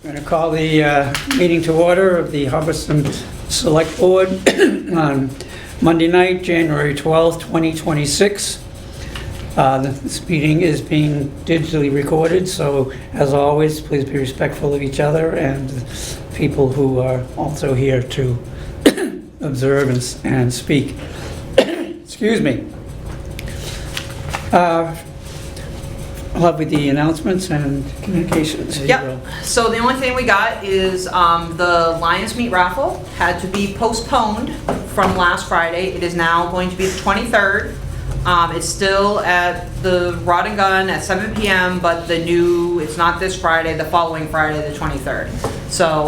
I'm going to call the meeting to order of the Hubbardston Select Board on Monday night, January 12th, 2026. This meeting is being digitally recorded, so as always, please be respectful of each other and people who are also here to observe and speak. Excuse me. I'll have with the announcements and communications. Yep. So the only thing we got is the Lions Meat raffle had to be postponed from last Friday. It is now going to be the 23rd. It's still at the Rod and Gun at 7 p.m., but it's not this Friday, the following Friday, the 23rd. So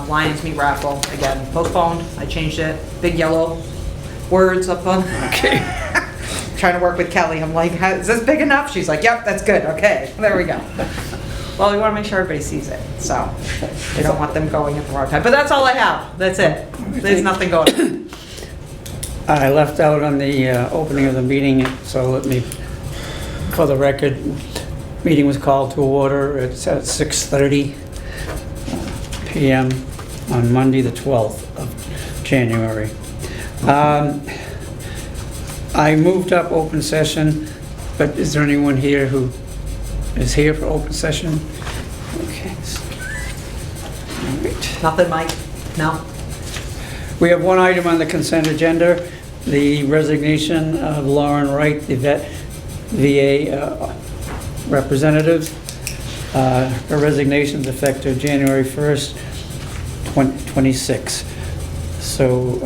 Lions Meat raffle, again, postponed. I changed it. Big yellow words up on. Okay. Trying to work with Kelly. I'm like, is this big enough? She's like, yep, that's good. Okay, there we go. Well, we want to make sure everybody sees it, so we don't want them going at the wrong time. But that's all I have. That's it. There's nothing going on. I left out on the opening of the meeting, so let me, for the record, meeting was called to order. It's at 6:30 p.m. on Monday, the 12th of January. I moved up open session, but is there anyone here who is here for open session? Okay. All right. Nothing, Mike? No? We have one item on the consent agenda, the resignation of Lauren Wright, the VA representative. Her resignation is effective January 1st, 2026. So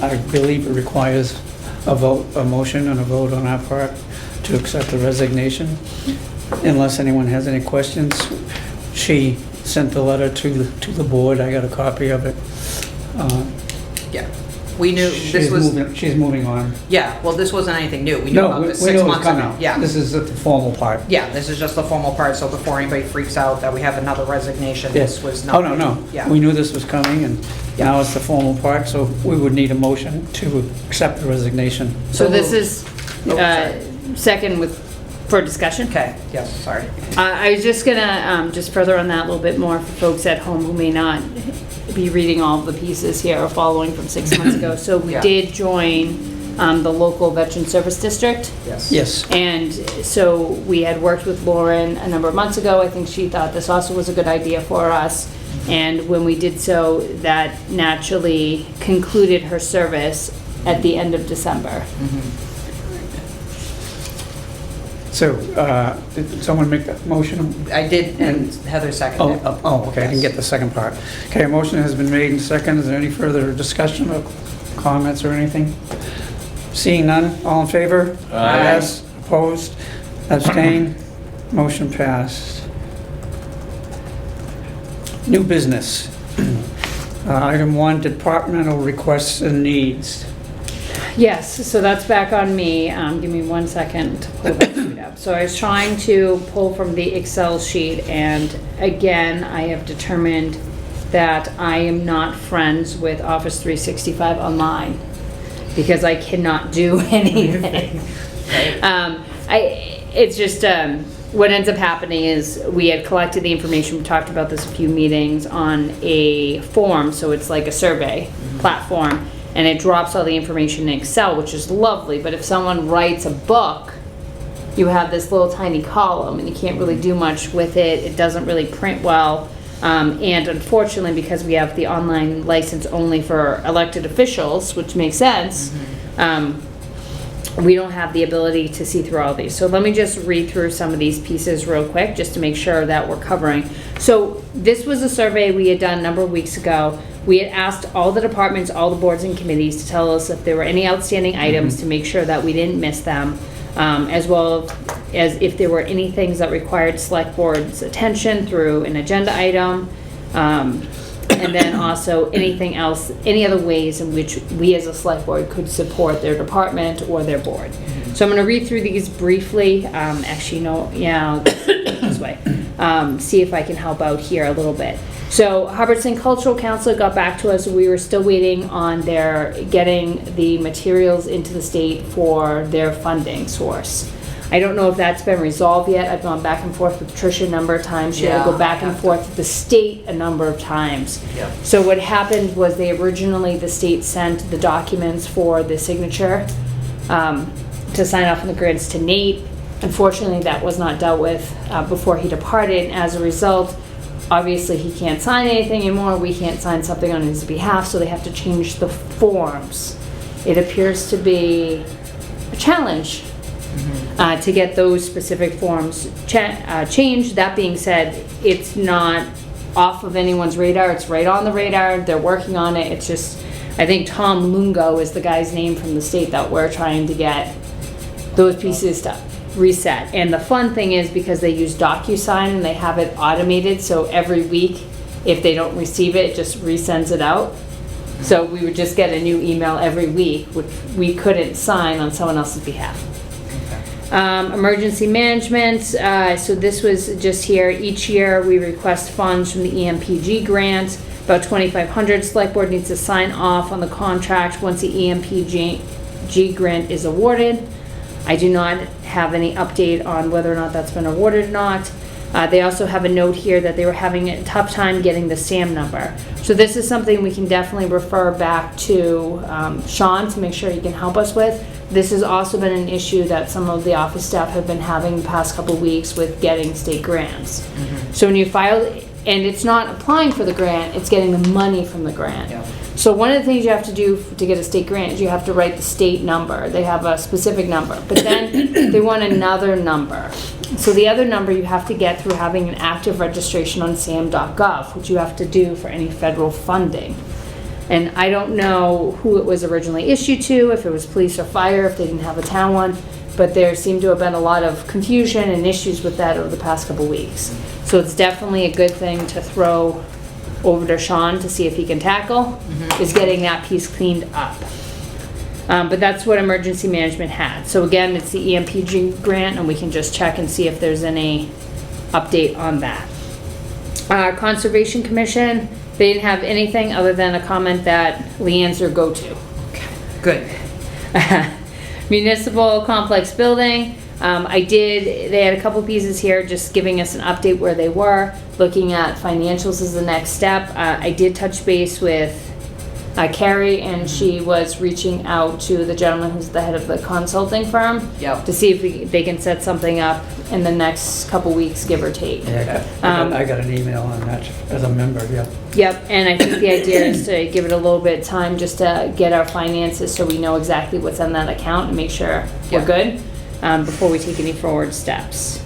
I believe it requires a motion and a vote on our part to accept the resignation. Unless anyone has any questions, she sent the letter to the board. I got a copy of it. Yeah. We knew this was... She's moving on. Yeah, well, this wasn't anything new. We knew about this 6 months ago. Yeah. This is the formal part. Yeah, this is just the formal part, so before anybody freaks out that we have another resignation, Yes. this was not... Oh, no. Yeah. We knew this was coming, and now it's the formal part, so we would need a motion to accept the resignation. So this is Oh, sorry. second for discussion. Okay, yes, sorry. I was just gonna just further on that a little bit more for folks at home who may not be reading all of the pieces here or following from 6 months ago. So we Yeah. did join the local Veteran Service District. Yes. Yes. And so we had worked with Lauren a number of months ago. I think she thought this also was a good idea for us. And when we did so, that naturally concluded her service at the end of December. So, did someone make that motion? I did, and Heather seconded. Okay, I didn't get the second part. Okay, a motion has been made and second. Is there any further discussion or comments or anything? Seeing none, all in favor? Aye. Yes, opposed, abstained, motion passed. New business. Item 1, departmental requests and needs. Yes, so that's back on me. Give me 1 second to pull that sheet up. So I was trying to pull from the Excel sheet, and again, I have determined that I am not friends with Office 365 Online because I cannot do anything. It's just, what ends up happening is we had collected the information, we talked about this a few meetings, on a form, so it's like a survey platform, and it drops all the information in Excel, which is lovely, but if someone writes a book, you have this little tiny column, and you can't really do much with it. It doesn't really print well, and unfortunately, because we have the online license only for elected officials, which makes sense, we don't have the ability to see through all these. So let me just read through some of these pieces real quick, just to make sure that we're covering. So this was a survey we had done a number of weeks ago. We had asked all the departments, all the boards and committees to tell us if there were any outstanding items to make sure that we didn't miss them, as well as if there were any things that required select board's attention through an agenda item, and then also anything else, any other ways in which we as a select board could support their department or their board. So I'm going to read through these briefly. Actually, no, yeah, I'll just do it this way. See if I can help out here a little bit. So Hubbardston Cultural Council got back to us. We were still waiting on their getting the materials into the state for their funding source. I don't know if that's been resolved yet. I've gone back and forth with Tricia a number of times. She had to Yeah, go back I and have forth with the state a number of times. Yeah. So what happened was the state sent the documents for the signature to sign off on the grants to Nate. Unfortunately, that was not dealt with before he departed. And as a result, obviously he can't sign anything anymore. We can't sign something on his behalf, so they have to change the forms. It appears to be a challenge to get those specific forms changed. That being said, it's not off of anyone's radar. It's right on the radar. They're working on it. It's just, I think Tom Lungo is the guy's name from the state that we're trying to get those pieces to reset. And the fun thing is, because they use DocuSign and they have it automated, so every week, if they don't receive it, it just resends it out. So we would just get a new email every week, which we couldn't sign on someone else's behalf. Emergency management, so this was just here. Each year, we request funds from the EMPG grant. About 2,500. Select board needs to sign off on the contract once the EMPG grant is awarded. I do not have any update on whether or not that's been awarded or not. They also have a note here that they were having a tough time getting the SAM number. So this is something we can definitely refer back to Sean to make sure he can help us with. This has also been an issue that some of the office staff have been having the past couple weeks with getting state grants. So when you file, and it's not applying for the grant, it's getting the money from the grant. Yeah. So one of the things you have to do to get a state grant is you have to write the state number. They have a specific number, but then they want another number. So the other number you have to get through having an active registration on sam.gov, which you have to do for any federal funding. And I don't know who it was originally issued to, if it was police or fire, if they didn't have a town one, but there seemed to have been a lot of confusion and issues with that over the past couple weeks. So it's definitely a good thing to throw over to Sean to see if he can tackle, is getting that piece cleaned up. But that's what emergency management had. So again, it's the EMPG grant, and we can just check and see if there's any update on that. Conservation Commission, they didn't have anything other than a comment that Leanne's their go-to. Good. Municipal complex building, they had a couple pieces here just giving us an update where they were. Looking at financials is the next step. I did touch base with Carrie, and she was reaching out to the gentleman who's the head of the consulting firm. Yep. To see if they can set something up in the next couple weeks, give or take. Yeah, I got an email on that as a member, yeah. Yep, and I think the idea is to give it a little bit of time just to get our finances so we know exactly what's on that account and make sure we're Yeah. good before we take any forward steps.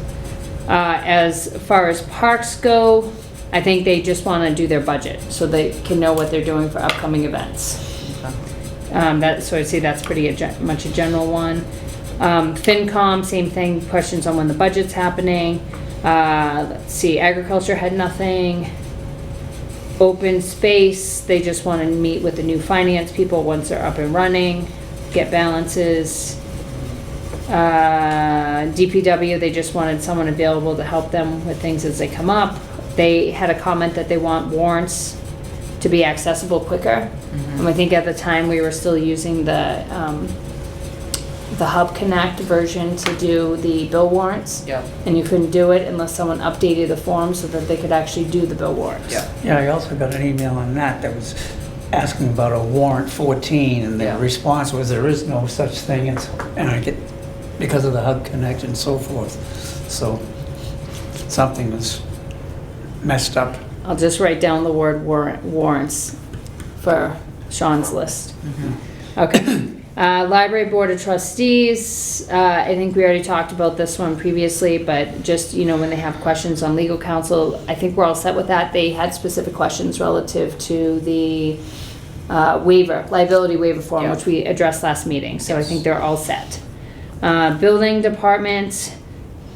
As far as parks go, I think they just want to do their budget so they can know what they're doing for upcoming events. So I'd say that's pretty much a general one. FinCom, same thing, questions on when the budget's happening. Let's see, agriculture had nothing. Open space, they just want to meet with the new finance people once they're up and running, get balances. DPW, they just wanted someone available to help them with things as they come up. They had a comment that they want warrants to be accessible quicker. And I think at the time we were still using the Hub Connect version to do the bill warrants. Yep. And you couldn't do it unless someone updated the form so that they could actually do the bill warrants. Yeah. Yeah, I also got an email on that was asking about a warrant 14, and the Yeah. response was there is no such thing, and I get, because of the Hub Connect and so forth. So something was messed up. I'll just write down the word warrants for Sean's list. Okay. Library Board of Trustees, I think we already talked about this one previously, but just, when they have questions on legal counsel, I think we're all set with that. They had specific questions relative to the liability waiver form, Yeah. which we addressed last meeting, so I Yes. think they're all set. Building Department,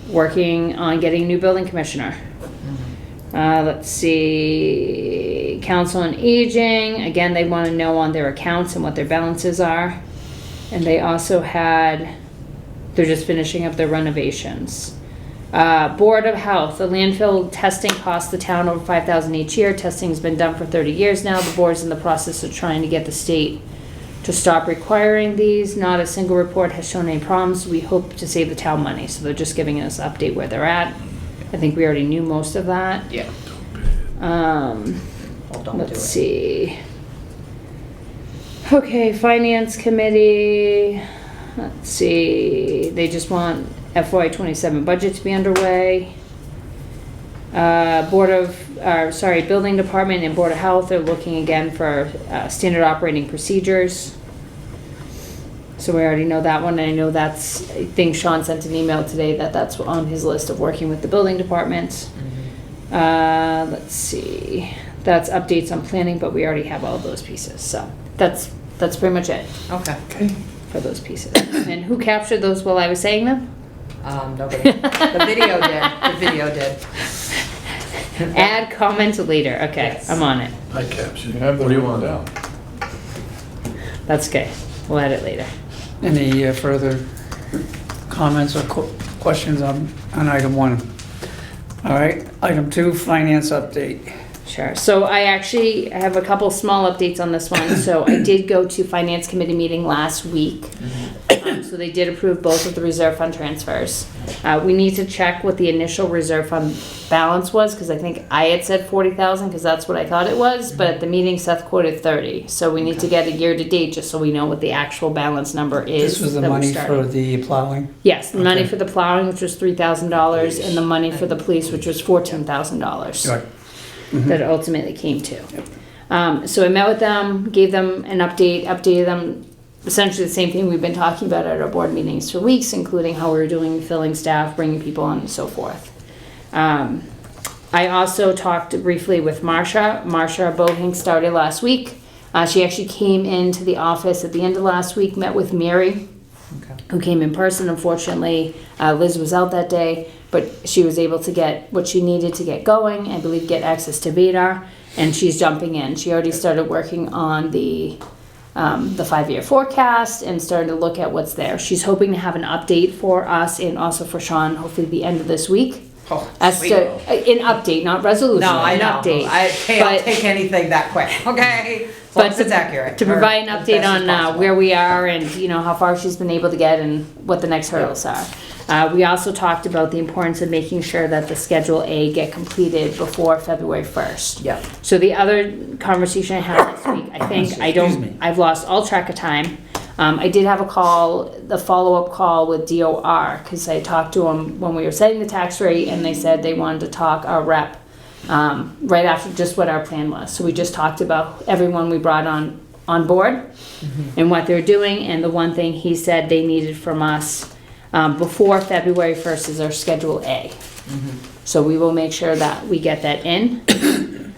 working on getting a new building commissioner. Let's see, Council on Aging, again, they want to know on their accounts and what their balances are. And they also they're just finishing up their renovations. Board of Health, the landfill testing costs the town over $5,000 each year. Testing's been done for 30 years now. The board's in the process of trying to get the state to stop requiring these. Not a single report has shown any problems. We hope to save the town money, so they're just giving us an update where they're at. I think we already knew most of that. Yeah. Um, Well, don't do let's it. see. Okay, finance committee, let's see, they just want FY '27 budget to be underway. Building department and Board of Health are looking again for standard operating procedures. So we already know that one, and I know that's, I think Sean sent an email today that that's on his list of working with the building department. Let's see, that's updates on planning, but we already have all of those pieces, so that's pretty much it Okay. Okay. for those pieces. And who captured those while I was saying them? Nobody. The video did. The video did. Add comment later, okay, Yes. I'm on it. I captured. You have the What do you written want? down. That's good, we'll add it later. Any further comments or questions on item 1? All right, item 2, finance update. Sure, so I actually have a couple small updates on this one. So I did go to finance committee meeting last week. So they did approve both of the reserve fund transfers. We need to check what the initial reserve fund balance was, because I think I had said 40,000, because that's what I thought it was, but at the meeting Seth quoted 30. So we need to get a year to date, just so we know what the actual balance number is. This was the that we're money starting. for the plowing? Yes, the money Okay. for the plowing, which was $3,000, and the money for the police, which was $14,000. Right. That it ultimately came to. So I met with them, gave them an updated them, essentially the same thing we've been talking about at our board meetings for weeks, including how we were doing filling staff, bringing people on, and so forth. I also talked briefly with Marsha. Marsha Bohink started last week. She actually came into the office at the end of last week, met with Mary, who came in person. Unfortunately, Liz was out that day, but she was able to get what she needed to get going, I believe get access to Vadar, and she's jumping in. She already started working on the 5-year forecast and starting to look at what's there. She's hoping to have an update for us and also for Sean, hopefully the end of this week. Oh, As sweet. to, an update, not resolution, No, I an know. update. I'll But- take anything that quick, okay? As long But as it's accurate. to or provide an as update best as on possible. where we are and, how far she's been able to get and what the next hurdles are. We also talked about the importance of making sure that the Schedule A get completed before February 1st. Yeah. So the other conversation I had this week, Excuse me. I've lost all track of time. I did have a call, the follow-up call with DOR, because I talked to them when we were setting the tax rate, and they said they wanted to talk, our rep, right after just what our plan was. So we just talked about everyone we brought on board and what they're doing, and the one thing he said they needed from us before February 1st is our Schedule A. So we will make sure that we get that in.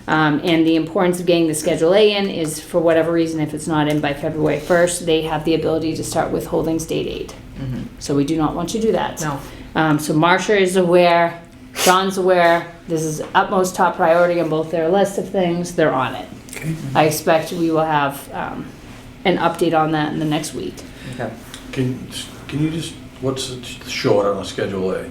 And the importance of getting the Schedule A in is, for whatever reason, if it's not in by February 1st, they have the ability to start withholding state aid. So we do not want to do that. No. So Marcia is aware, John's aware, this is utmost top priority on both their list of things, they're on it. Okay. I expect we will have an update on that in the next week. Okay. Can you just, what's the short on a Schedule A?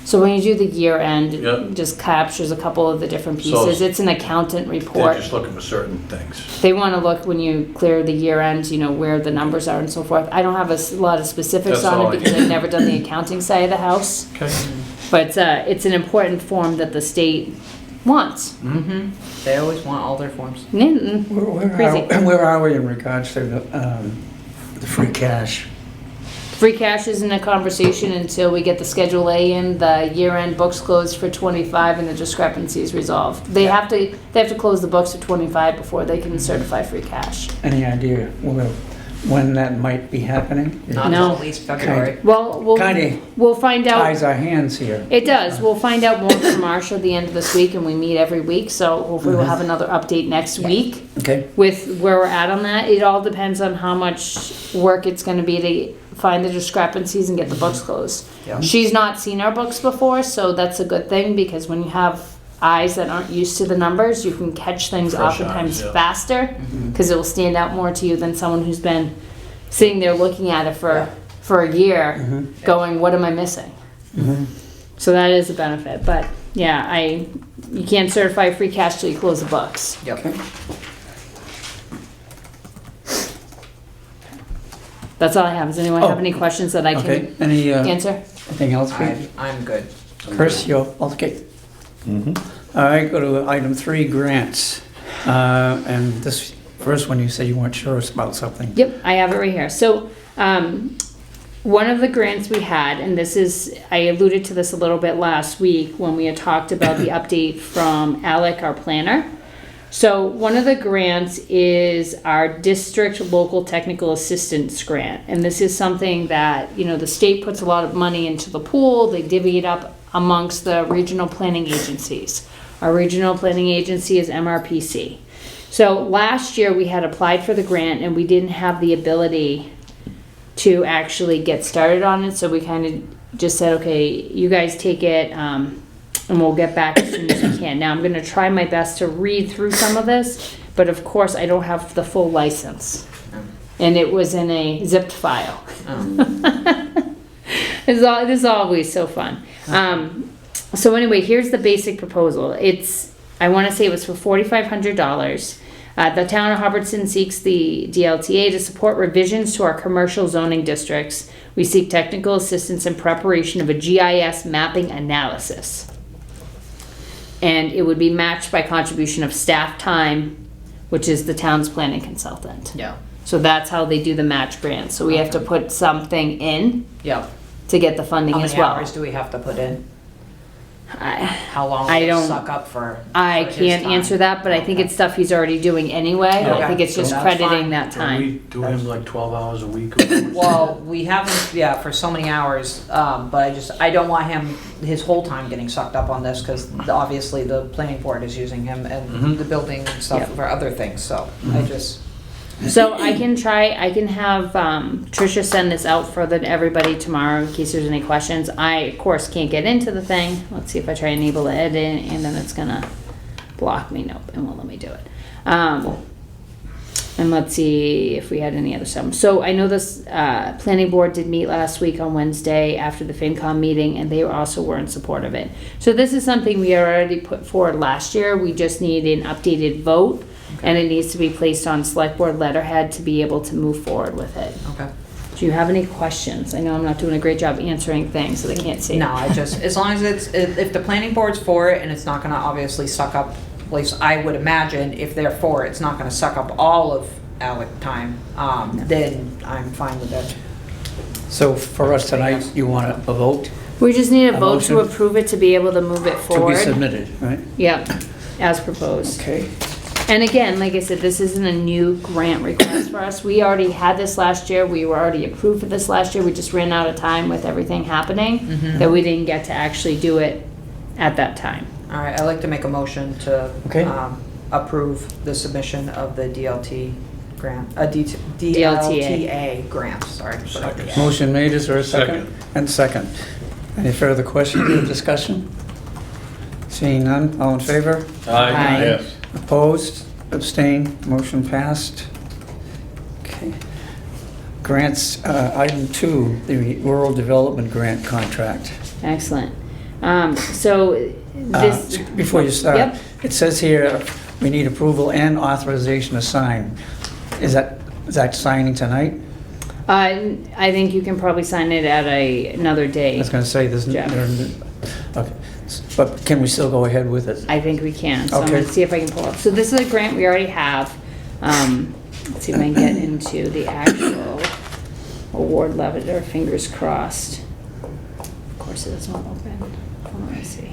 So when you do the year end, Yep. it just captures a couple of the different So- pieces. It's an accountant They're report. just looking for certain things. They want to look when you clear the year end, where the numbers are and so forth. I don't have lot of specifics That's on all it I because need. I've never done the accounting side of the house. Okay. But it's an important form that the state wants. They always want all their forms. Mm-mm. Crazy. Where are we in regards to the free cash? Free cash isn't a conversation until we get the Schedule A in, the year-end books closed for '25, and the discrepancies resolved. They have to close the books for '25 before they can certify free cash. Any idea when that might be happening? Not No. until at least February. Well, Kinda we'll find out. ties our hands here. It does. We'll find out more from Marcia at the end of this week, and we meet every week, so hopefully we'll have another update next week Okay, with where we're at on that. It all depends on how much work it's gonna be to find the discrepancies and get the books closed. Yeah. She's not seen our books before, so that's a good thing, because when you have eyes that aren't used to the numbers, you can catch things Fresh oftentimes eyes, yeah. faster, because it will stand out more to you than someone who's been sitting there looking at it for a year, going, what am I missing? So that is a benefit, but yeah, you can't certify free cash till you close the books. Yep. okay. That's all I have. Does anyone have Oh. any questions that I Okay, can any, answer? anything else? I'm good. Chris, you're, okay. All right, go to item 3, grants. And this first one, you said you weren't sure about something. Yep, I have it right here. So, one of the grants we had, and this is, I alluded to this a little bit last week when we had talked about the update from Alec, our planner. So one of the grants is our district local technical assistance grant. And this is something that, you know, the state puts a lot of money into the pool. They divvy it up amongst the regional planning agencies. Our regional planning agency is MRPC. So last year we had applied for the grant and we didn't have the ability to actually get started on it. So we kind of just said, okay, you guys take it, and we'll get back as soon as we can. Now, I'm going to try my best to read through some of this, but of course, I don't have the full license. And it was in a zipped file. It is always so fun. So anyway, here's the basic proposal. I want to say it was for $4,500. The town of Hubbardston seeks the DLTA to support revisions to our commercial zoning districts. We seek technical assistance in preparation of a GIS mapping analysis. And it would be matched by contribution of staff time, which is the town's planning consultant. Yeah. So that's how they do the match grant. So we have to put something in Yeah. to get the funding How as many well. hours do we have to put in? I How long I will it don't- suck up for? I for his can't time? answer that, but I think Okay. it's stuff he's already doing anyway. I Okay. think it's just That's crediting fine. that Can time. we do him like 12 hours a week? Or something? Well, we haven't, yeah, for so many hours, but I don't want his whole time getting sucked up on this, because obviously the planning board is using him and the building stuff Yep. for other things, so I just, So I can have Tricia send this out further to everybody tomorrow in case there's any questions. I, of course, can't get into the thing. Let's see if I try and enable the edit, and then it's gonna block me. Nope, it won't let me do it. And let's see if we had any other stuff. So I know this planning board did meet last week on Wednesday after the FinCom meeting, and they also were in support of it. So this is something we already put forward last year. We just need an updated vote, and it needs to be placed on select board letterhead to be able to move forward with it. okay. Do you have any questions? I know I'm not doing a great job answering things, so they can't see. No, as long as if the planning board's for it and it's not gonna obviously suck up, at least I would imagine if they're for it, it's not gonna suck up all of Alec time, then I'm fine with it. So for us tonight, you want a vote We just need a A vote to motion? approve it to be able to move it to be forward. submitted, right? Yep, as proposed. Okay. And again, like I said, this isn't a new grant request for us. We already had this last year. We were already approved for this last year. We just ran out of time with everything happening, that we didn't get to actually do it at that time. All right, I'd like to make a motion to Okay. approve the submission of the DLT grant, DLTA. DLTA grant, sorry. Motion made, is there a second? Second. And second. Any further questions or discussion? Seeing none, all in favor? Aye. Yes. Opposed? Abstained? Motion passed. Okay. Grants, item 2, the rural development grant contract. Excellent. So this. Before you start, Yep. it says here, we need approval and authorization to sign. Is that signing tonight? I think you can probably sign it at another I day. was gonna say, there's, Jeff. okay, but can we still go ahead with it? I think we can. So I'm Okay. gonna see if I can pull up. So this is a grant we already have. Let's see if I can get into the actual award letter, fingers crossed. Of course it doesn't open. Hold on, let's see.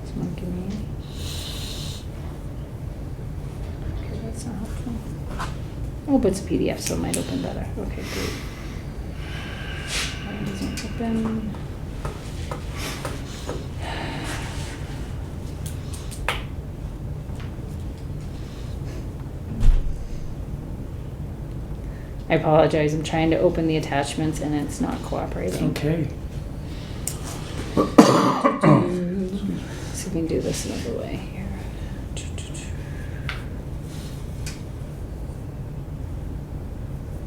Someone give me any? Okay, that's not helpful. Oh, but it's a PDF, so it might open better. Okay, great. That doesn't open. I apologize, I'm trying to open the attachments and it's not cooperating. Okay. See if we can do this another way here.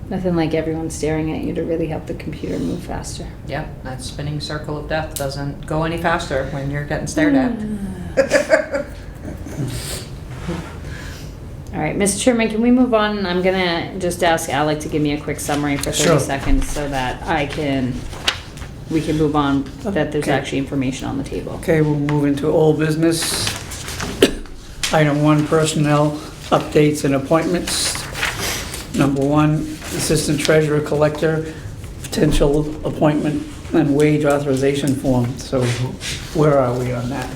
Nothing like everyone staring at you to really help the computer move faster. Yep, that spinning circle of death doesn't go any faster when you're getting stared at. All right, Mr. Chairman, can we move on? I'm gonna just ask Alec to give me a quick summary for 30 Sure. seconds so that we can move on, that there's Okay. actually information on the table. Okay, we'll move into old business. Item 1, personnel updates and appointments. Number 1, Assistant Treasurer Collector, potential appointment and wage authorization form. So where are we on that?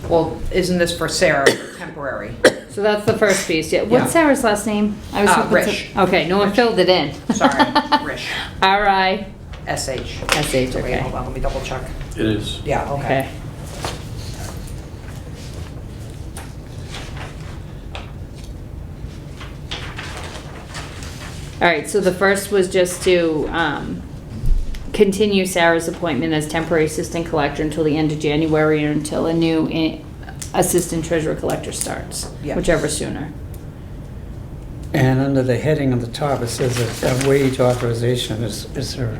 Well, isn't this for Sarah, temporary? So that's the first piece, yeah. Yeah. What's Sarah's last name? I was hoping to- Rish. Okay, no one filled it in. Sorry, Rish, R-I-S-H, SH. Wait, okay. hold on, let me double check. It is. Yeah, okay. Okay. All right, so the first was just to continue Sarah's appointment as temporary assistant collector until the end of January or until a new assistant treasurer collector starts, Yeah. whichever sooner. And under the heading on the top, it says a wage authorization. Is there,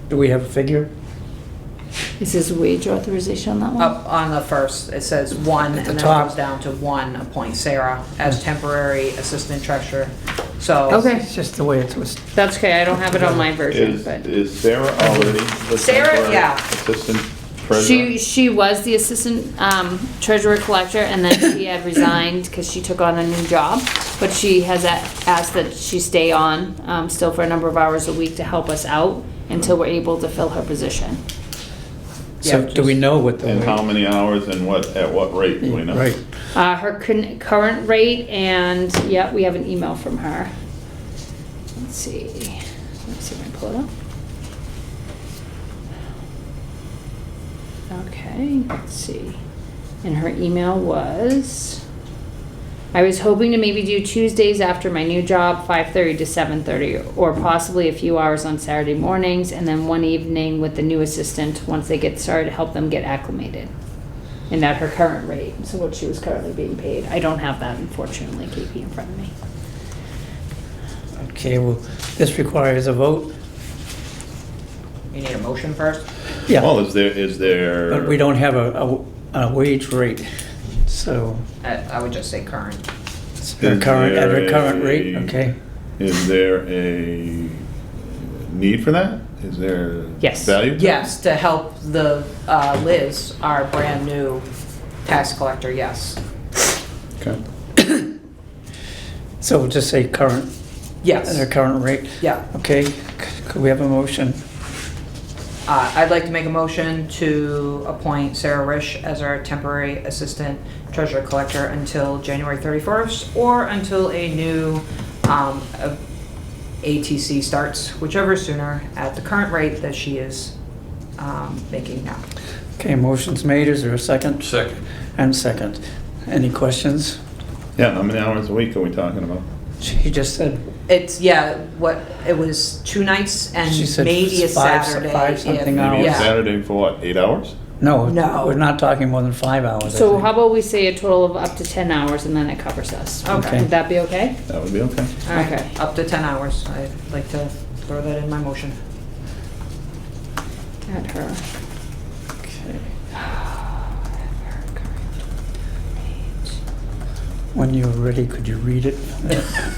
do we have a figure? Is this wage authorization on that one? Up on the first, it says 1, At and the then it top. goes down to 1, appoint Sarah as temporary assistant treasurer. So. Okay. It's just the way it was. That's okay, I don't have it on my version, Is, but. is Sarah already the Sarah, temporary yeah. assistant treasurer? She was the assistant treasurer collector, and then she had resigned because she took on a new job. But she has asked that she stay on still for a number of hours a week to help us out until we're able to fill her position. So Yeah, do we know what the? And how many hours and at what rate, do we know? Right. Her current rate, and yeah, we have an email from her. Let's see. Let me see if I can pull it up. Okay, let's see. And her email was, I was hoping to maybe do Tuesdays after my new job, 5:30 to 7:30, or possibly a few hours on Saturday mornings, and then one evening with the new assistant once they get started to help them get acclimated. And at her current rate, so what she was currently being paid. I don't have that, unfortunately, KP, in front of me. Okay, well, this requires a vote. You need a motion first? Yeah, Well, is there? but we don't have a wage rate, so I would just say current. it's her current, at her current rate, okay? Is there a need for that? Is there? Yes. Value? to that? Yes, to help the Liz, our brand new tax collector, yes. Okay. So we'll just say current, at her Yes, current rate, yeah. okay? Could we have a motion? I'd like to make a motion to appoint Sarah Rish as our temporary assistant treasurer collector until January 31st or until a new ATC starts, whichever is sooner, at the current rate that she is making now. Okay, motion's made, is there a second? Second. And second. Any questions? Yeah, how many hours a week are we talking about? She just said, It's, yeah, it was 2 nights and She said maybe a five- Saturday. five something if- hours. Maybe a Yeah. Saturday for what, 8 hours? no, No. we're not talking more than 5 hours. I So think. how about we say a total of up to 10 hours and then it covers us? Okay. Would that be okay? That would be okay. All right, Okay. up to 10 hours. I'd like to throw that in my motion. At her. Okay. When you're ready, could you read it?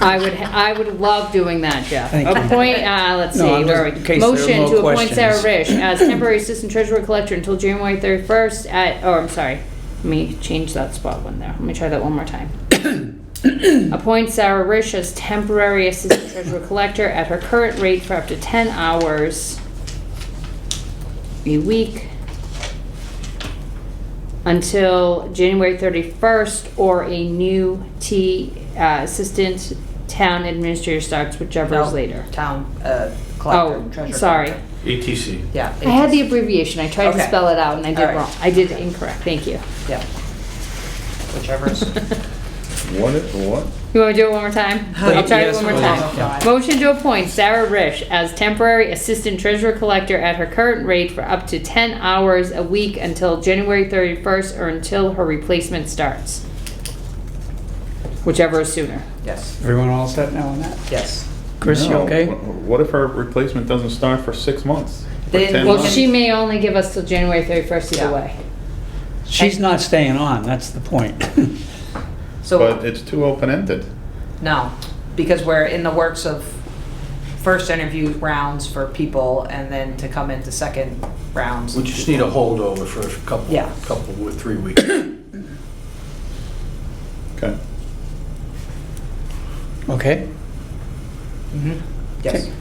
I would love doing that, Jeff. Thank you. Appoint, let's see, No, I'm where are just- in we? case there are Motion more to appoint questions. Sarah Rish as temporary assistant treasurer collector until January 31st I'm sorry. Let me change that spot one there. Let me try that one more time. Appoint Sarah Rish as temporary assistant treasurer collector at her current rate for up to 10 hours a week until January 31st or a new assistant town administrator starts, whichever is No, later. Town collector, Oh, treasurer. sorry. collector. ATC. Yeah. I had the abbreviation. I tried to Okay. spell it out and I All did right. wrong. I did it incorrect. Thank you. Yeah. Whichever is. What? You want to do it one more time? I'll try it Yes, one more please. time. Yeah. Motion to appoint Sarah Rish as temporary assistant treasurer collector at her current rate for up to 10 hours a week until January 31st or until her replacement starts. Whichever is sooner. Yes, Everyone all set now on that? yes. Chris, you No. okay? What if her replacement doesn't start for 6 months? For Then- 10 Well, months? she may only give us till January 31st either Yeah. way. She's not staying on, that's the point. So, But it's too open-ended. no, because we're in the works of first interview rounds for people and then to come into second rounds. We just need a holdover for a couple, Yeah. 3 weeks. Okay. Okay? Yes. Okay.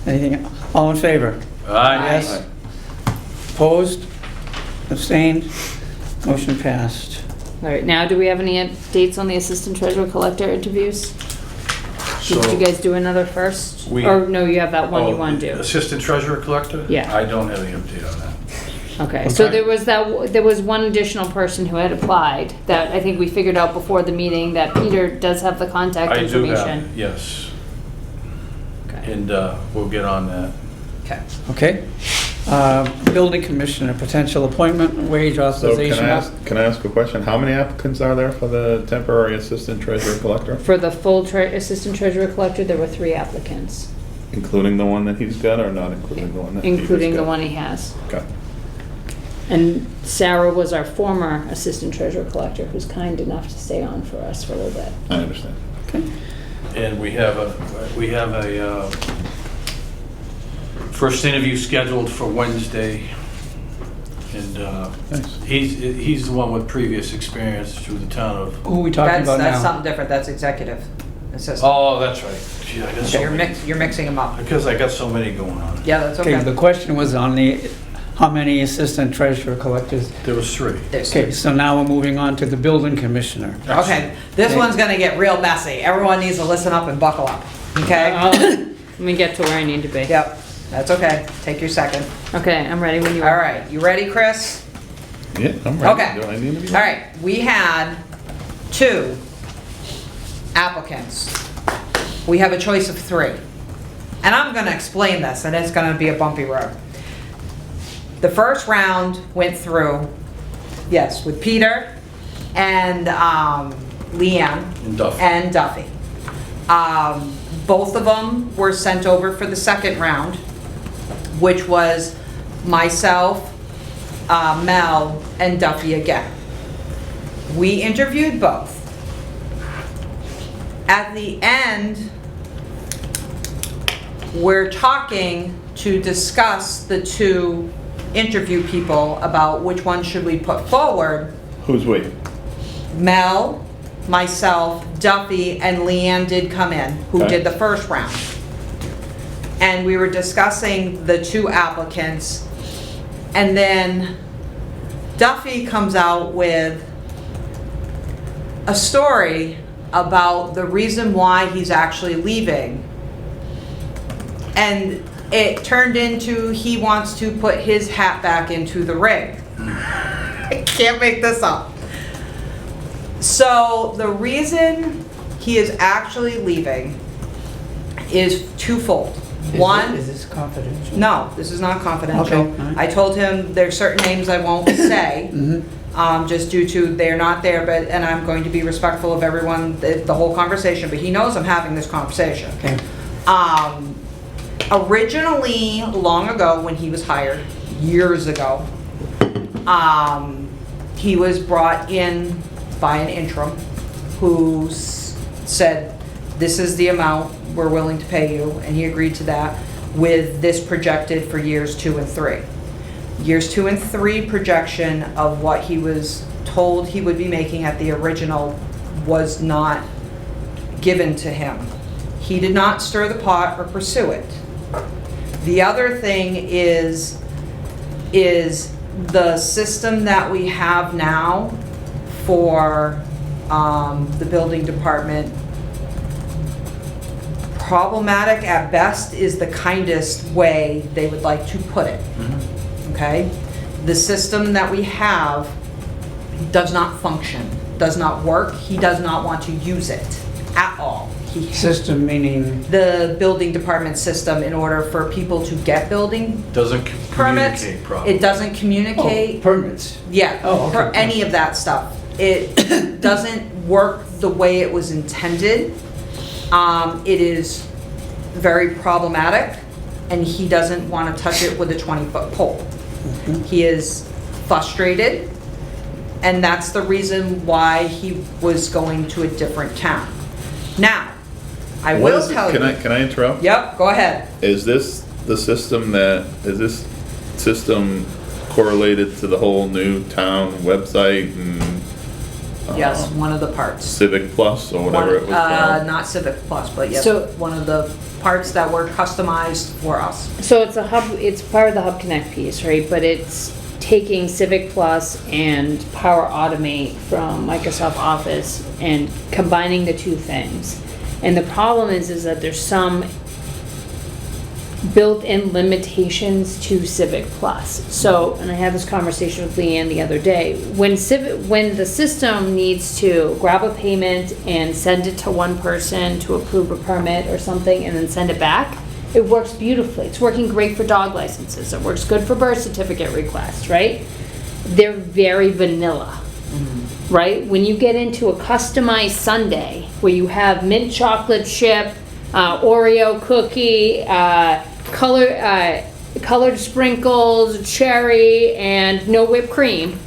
Anything, all in favor? Yes. Opposed? Abstained? Motion passed. All right, now do we have any dates on the assistant treasurer collector interviews? Did you guys do another first? We- Or no, you have that one you Oh, want to do? Assistant treasurer collector? Yeah. I don't have any update on that. Okay, so Okay. there was one additional person who had applied that I think we figured out before the meeting that Peter does have the contact I do information. have, yes, Okay. and we'll get on that. Okay. Okay? Building commissioner, potential appointment, wage So authorization. can I ask a question? How many applicants are there for the temporary assistant treasurer collector? For the full assistant treasurer collector, there were 3 applicants, Including the one that he's got or not including the one that he's got? including the one he has. Okay. And Sarah was our former assistant treasurer collector, who's kind enough to stay on for us for a little bit. I understand. Okay. And we have a first interview scheduled for Wednesday. And Nice. he's the one with previous experience through the town of, Who are we talking That's, about that's now? something different, that's executive assistant. oh, that's right. Gee, I got so You're many. you're mixing them up. Because I got so many going on. Yeah, that's Okay, the okay. question was on the, how many assistant treasurer collectors? There was 3. There's- Okay, so now we're moving on to the building commissioner. Okay, this Okay. one's gonna get real messy. Everyone needs to listen up and buckle up, okay? Let me get to where I need to be. Yep, that's okay. Take your second. Okay, I'm ready when you All are. right, you ready, Chris? Yeah, I'm ready. Okay. Do I need to be? All right, we had 2 applicants. We have a choice of 3. And I'm gonna explain this, and it's gonna be a bumpy road. The first round went through, yes, with Peter and Leanne. And Duffy. And Duffy. Both of them were sent over for the second round, which was myself, Mel, and Duffy again. We interviewed both. At the end, we're talking to discuss the 2 interview people about which one should we put forward. Who's we? Mel, myself, Duffy, and Leanne did come in, who Okay. did the first round. And we were discussing the 2 applicants, and then Duffy comes out with a story about the reason why he's actually leaving. And it turned into he wants to put his hat back into the ring. I can't make this up. So the reason he is actually leaving is twofold. One, Is this confidential? no, this is not confidential. Okay, all right. I told him there's certain names I won't say, just due to they're not there, but, and I'm going to be respectful of everyone, the whole conversation, but he knows I'm having this conversation. Okay. Originally, long ago, when he was hired, years ago, he was brought in by an interim who said, this is the amount we're willing to pay you, and he agreed to that with this projected for years 2 and 3. Years 2 and 3 projection of what he was told he would be making at the original was not given to him. He did not stir the pot or pursue it. The other thing is the system that we have now for the building department, problematic at best is the kindest way they would like to put it. Okay? The system that we have does not function, does not work. He does not want to use it at all. System meaning, The building department system, in order for people to get building Doesn't permits, communicate properly. it doesn't communicate. oh, permits. Yeah, Oh, for okay. any of that stuff. It doesn't work the way it was intended. It is very problematic, and he doesn't want to touch it with a 20-foot pole. He is frustrated, and that's the reason why he was going to a different town. Now, I What will is it- tell you. Can I interrupt? Yep, go ahead. Is this the system is this system correlated to the whole new town website and Yes, one of the parts. Civic Plus or whatever it was called? Not Civic Plus, but yes, So- one of the parts that were customized for us. So it's a hub, it's part of the Hub Connect piece, right? But it's taking Civic Plus and Power Automate from Microsoft Office and combining the two things. And the problem is that there's some built-in limitations to Civic Plus. So, and I had this conversation with Leanne the other day, when the system needs to grab a payment and send it to one person to approve a permit or something and then send it back, it works beautifully. It's working great for dog licenses. It works good for birth certificate requests, right? They're very vanilla, right? When you get into a customized sundae where you have mint chocolate chip, Oreo cookie, colored sprinkles, cherry, and no whipped cream,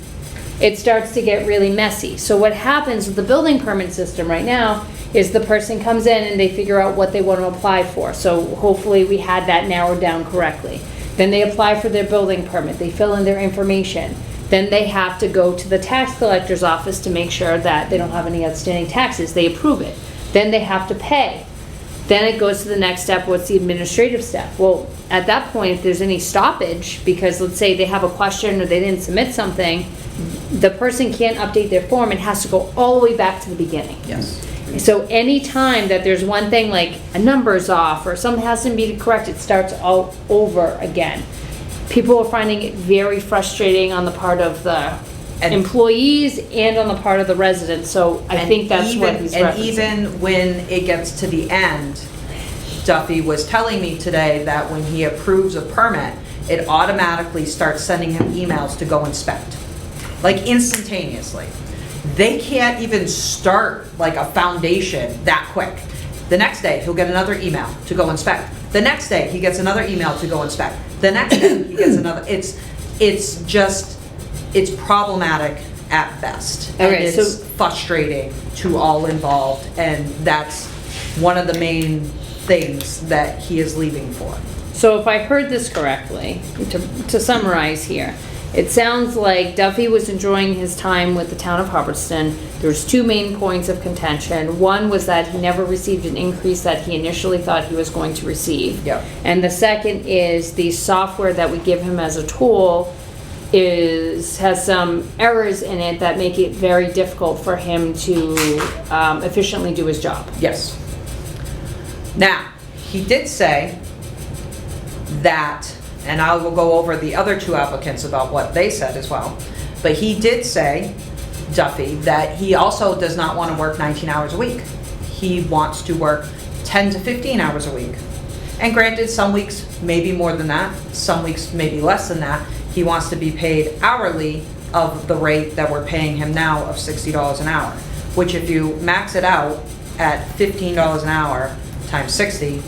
it starts to get really messy. So what happens with the building permit system right now is the person comes in and they figure out what they want to apply for. So hopefully we had that narrowed down correctly. Then they apply for their building permit, they fill in their information. Then they have to go to the tax collector's office to make sure that they don't have any outstanding taxes. They approve it. Then they have to pay. Then it goes to the next step, what's the administrative step? Well, at that point, if there's any stoppage, because let's say they have a question or they didn't submit something, the person can't update their form, it has to go all the way back to the beginning. Yes. So any time that there's one thing like a number's off or something has to be corrected, it starts all over again. People are finding it very frustrating on the part of the And- employees and on the part of the residents, so I think that's what he's referencing. And even when it gets to the end, Duffy was telling me today that when he approves a permit, it automatically starts sending him emails to go inspect, like instantaneously. They can't even start like a foundation that quick. The next day, he'll get another email to go inspect. The next day, he gets another email to go inspect. The next day, he gets another. It's problematic at best. And Okay, so- it's frustrating to all involved, and that's one of the main things that he is leaving for. So if I heard this correctly, to summarize here, it sounds like Duffy was enjoying his time with the town of Hubbardston. There's two main points of contention. One was that he never received an increase that he initially thought he was going to receive. Yep. And the second is the software that we give him as a tool has some errors in it that make it very difficult for him to efficiently do his job. Yes. Now, he did say that, and I will go over the other two applicants about what they said as well, but he did say, Duffy, that he also does not want to work 19 hours a week. He wants to work 10 to 15 hours a week. And granted, some weeks maybe more than that, some weeks maybe less than that. He wants to be paid hourly of the rate that we're paying him now of $60 an hour, which if you max it out at $15 an hour times 60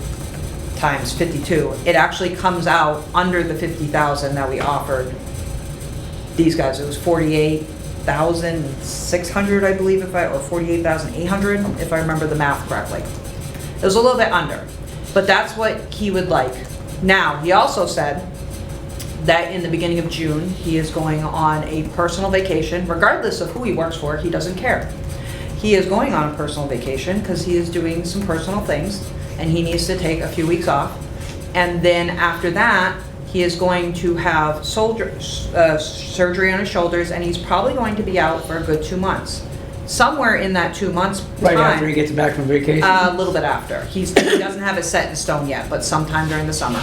times 52, it actually comes out under the 50,000 that we offered these guys. It was 48,600, I believe, or 48,800, if I remember the math correctly. It was a little bit under, but that's what he would like. Now, he also said that in the beginning of June, he is going on a personal vacation, regardless of who he works for, he doesn't care. He is going on a personal vacation because he is doing some personal things and he needs to take a few weeks off. And then after that, he is going to have surgery on his shoulders, and he's probably going to be out for a good 2 months. Somewhere in that 2 months Right time, after he gets back from vacation. a little bit after. He doesn't have it set in stone yet, but sometime during the summer.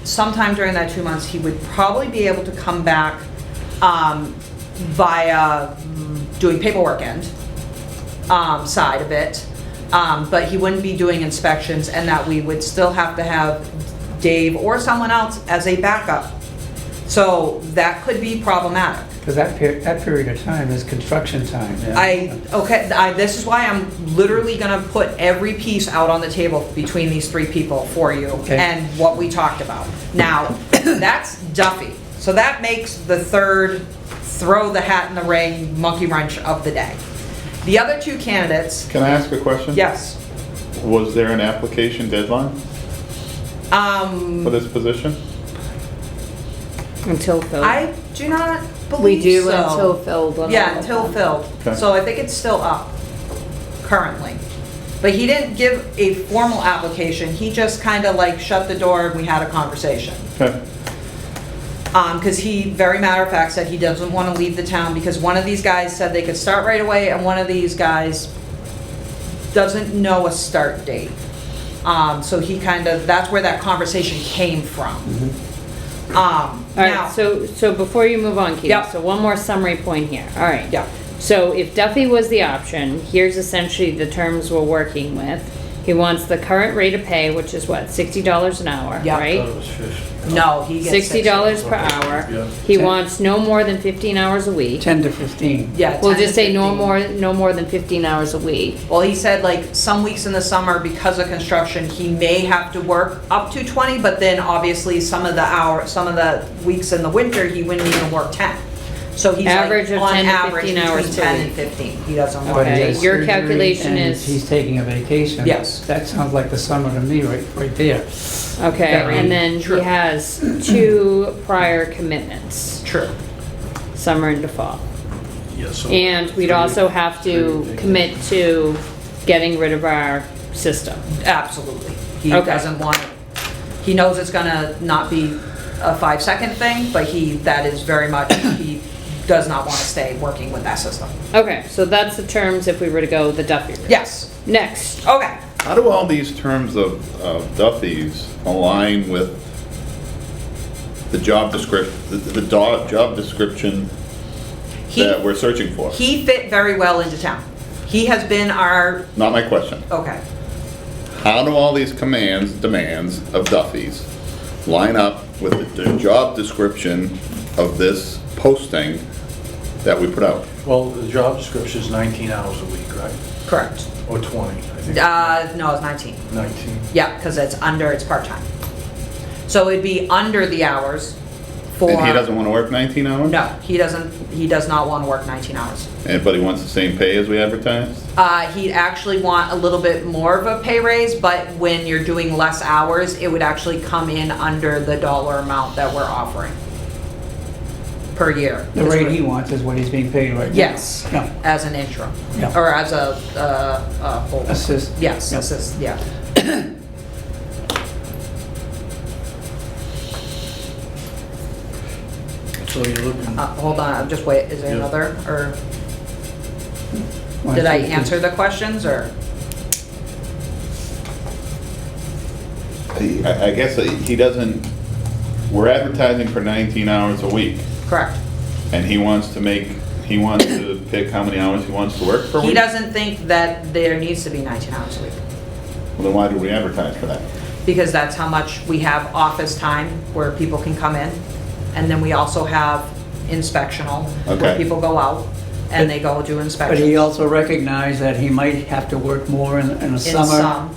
Sometime during that 2 months, he would probably be able to come back via doing paperwork end side of it, but he wouldn't be doing inspections, and that we would still have to have Dave or someone else as a backup So that could be problematic. Because that period of time is construction time. This is why I'm literally gonna put every piece out on the table between these three people for you Okay. and what we talked about. Now, that's Duffy. So that makes the third throw the hat in the ring monkey wrench of the day. The other two candidates, Can I ask a question? yes. Was there an application deadline for this position? Until filled. I do not We believe do so. until filled. on Yeah, all of until them. filled. Okay. So I think it's still up currently. But he didn't give a formal application, he just kind of like shut the door and we had a conversation. Okay. Because he, very matter of fact, said he doesn't want to leave the town because one of these guys said they could start right away and one of these guys doesn't know a start date. So he kind of, that's where that conversation came from. All Now, right, so before you move on, Katie, Yep. so one more summary point here. All right. yeah, So if Duffy was the option, here's essentially the terms we're working with. He wants the current rate of pay, which is what, $60 an hour, Yeah. right? Thought it was 50. no, he gets $60 per hour. Yeah. He wants no more than 15 hours a week. 10 to 15. Yeah. We'll 10 just to say no 15. more than 15 hours a week. Well, he said like some weeks in the summer because of construction, he may have to work up to 20, but then obviously some of the weeks in the winter, he wouldn't even work 10. So he's Average like of on 10 to average 15 between hours per 10 and week. 15. He doesn't But work. he Okay, has your surgery calculation and is- He's taking a vacation. Yes. That sounds like the summer to me, right there. Okay, Very and then true. he has 2 prior commitments, True. summer and fall. Yeah, so And we'd also have to commit to getting rid of our system. Absolutely. He Okay. doesn't want, he knows it's gonna not be a 5-second thing, but that is very much, he does not want to stay working with that system. Okay, so that's the terms if we were to go the Duffy route. Yes. Next, Okay. How do all these terms of Duffy's align with the job description, job description He, that we're searching for? he fit very well into town. He has been our, Not my question. okay. How do all these demands of Duffy's line up with the job description of this posting that we put out? Well, the job description is 19 hours a week, right? Correct. Or 20, I think. No, it's 19. 19. Yeah, because it's part-time. So it'd be under the hours for. And he doesn't want to work 19 hours? No, he does not want to work 19 hours. But he wants the same pay as we advertised? He'd actually want a little bit more of a pay raise, but when you're doing less hours, it would actually come in under the dollar amount that we're offering per year. The rate he wants is what he's being paid right now. Yes, Yeah. as an interim, Yeah. or as a full. Assist. Yes, Yeah. assist, yeah. So you're looking, Hold on, I'm just wait, is there Yeah. another, or Why did I don't you- answer the questions, or? I guess he doesn't, we're advertising for 19 hours a week, Correct. and he wants to pick how many hours he wants to work per week? He doesn't think that there needs to be 19 hours a week, Well, then why do we advertise for that? because that's how much we have office time where people can come in. And then we also have inspectional, where Okay. people go out and they go do But inspections. he also recognized that he might have to work more in the summer some.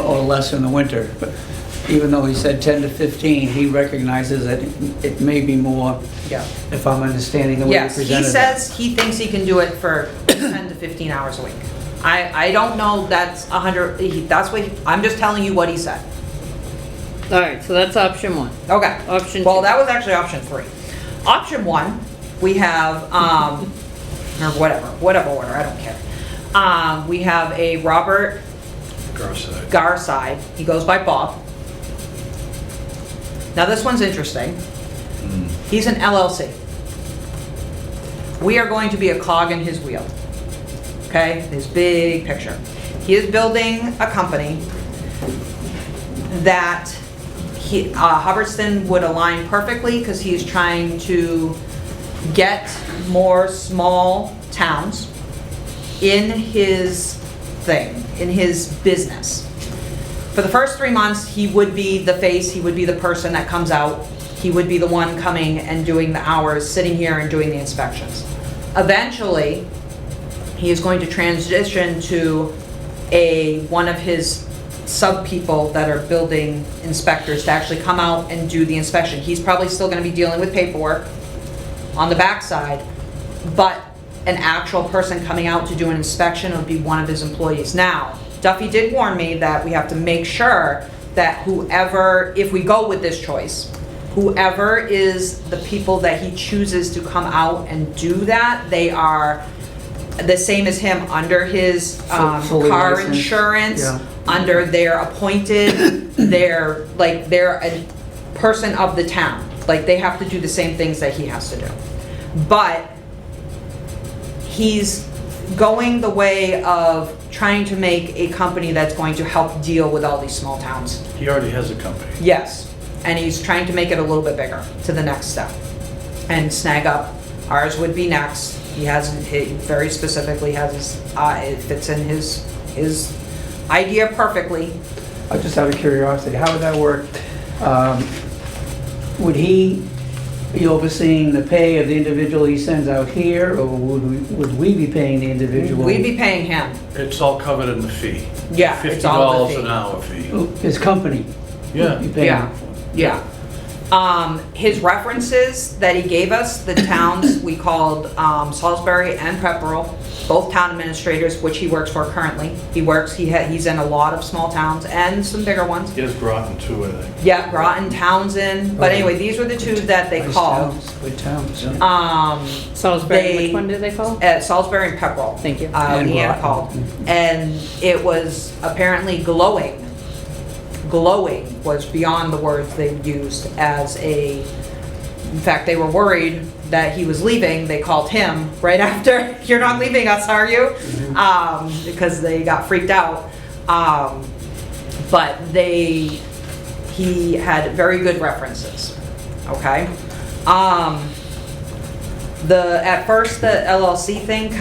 or less in the winter. But even though he said 10 to 15, he recognizes that it may be more, Yeah. if I'm understanding the way he Yes, he presented it. says he thinks he can do it for 10 to 15 hours a week. I don't know, that's 100, that's what, I'm just telling you what he said. all right, so that's option 1. Okay. Option Well, 2. that was actually option 3. Option 1, we have, or whatever order, I don't care. We have a Robert Garside. Garside, he goes by Bob. Now this one's interesting. He's an LLC. We are going to be a cog in his wheel. Okay, his big picture. He is building a company that Hubbardston would align perfectly because he's trying to get more small towns in his thing, in his business. For the first 3 months, he would be the face, he would be the person that comes out he would be the one coming and doing the hours, sitting here and doing the inspections. Eventually, he is going to transition to one of his sub-people that are building inspectors to actually come out and do the inspection. He's probably still gonna be dealing with paperwork on the backside, but an actual person coming out to do an inspection would be one of his employees. Now, Duffy did warn me that we have to make sure that whoever, if we go with this choice, whoever is the people that he chooses to come out and do that, they are the same as him under his Fully car licensed, insurance, yeah. under their appointed, they're a person of the town. Like, they have to do the same things that he has to do. But he's going the way of trying to make a company that's going to help deal with all these small towns. He already has a company. Yes, and he's trying to make it a little bit bigger to the next step. And Snag Up, ours would be next. He very specifically has his, it fits in his idea perfectly. Just out of curiosity, how would that work? Would he be overseeing the pay of the individual he sends out here, or would we be paying the individual? We'd be paying him. It's all covered in the fee. Yeah, it's all the $50 fee. an hour fee. His company? Yeah. Be paying Yeah, for. yeah. His references that he gave us, the towns, we called Salisbury and Pepperell, both town administrators, which he works for currently. He's in a lot of small towns and some bigger ones. He has Groton too, I think. Yeah, Groton, Townsend, but anyway, these were the two that they Nice called. towns, good towns. Salisbury, They- which one did they call? At Salisbury and Pepperell. Thank you. And Leanne Groton. called. And it was apparently glowing. Glowing was beyond the words they used in fact, they were worried that he was leaving. They called him right after, "You're not leaving us, are you?" Because they got freaked out. But he had very good references, okay? At first, the LLC thing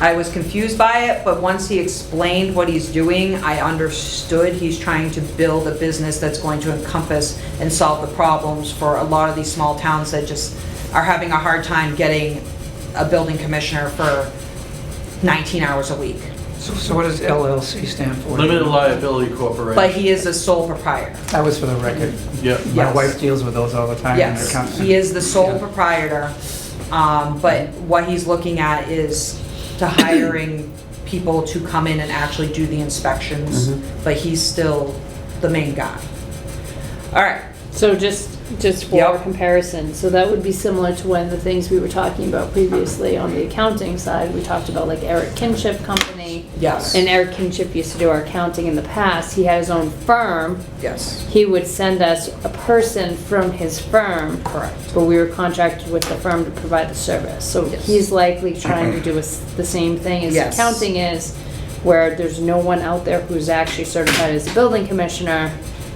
I was confused by it, but once he explained what he's doing, I understood he's trying to build a business that's going to encompass and solve the problems for a lot of these small towns that just are having a hard time getting a building commissioner for 19 hours a week. So what does LLC stand for? Limited Liability Corporation. But he is a sole proprietor. That was for the record. Yep. My Yes. wife deals with those all the time. in her Yes, company. he is the sole Yeah. proprietor, but what he's looking at is to hiring people to come in and actually do the inspections, but he's still the main guy. All right, So just for Yep. comparison, so that would be similar to when the things we were talking about previously on the accounting side, we talked about like Eric Kinship Company. yes, And Eric Kinship used to do our accounting in the past. He had his own firm. yes, He would send us a person from his firm, correct. but we were contracted with the firm to provide the service. So Yes. he's likely trying to do the same thing as Yes. accounting is, where there's no one out there who's actually certified as a building commissioner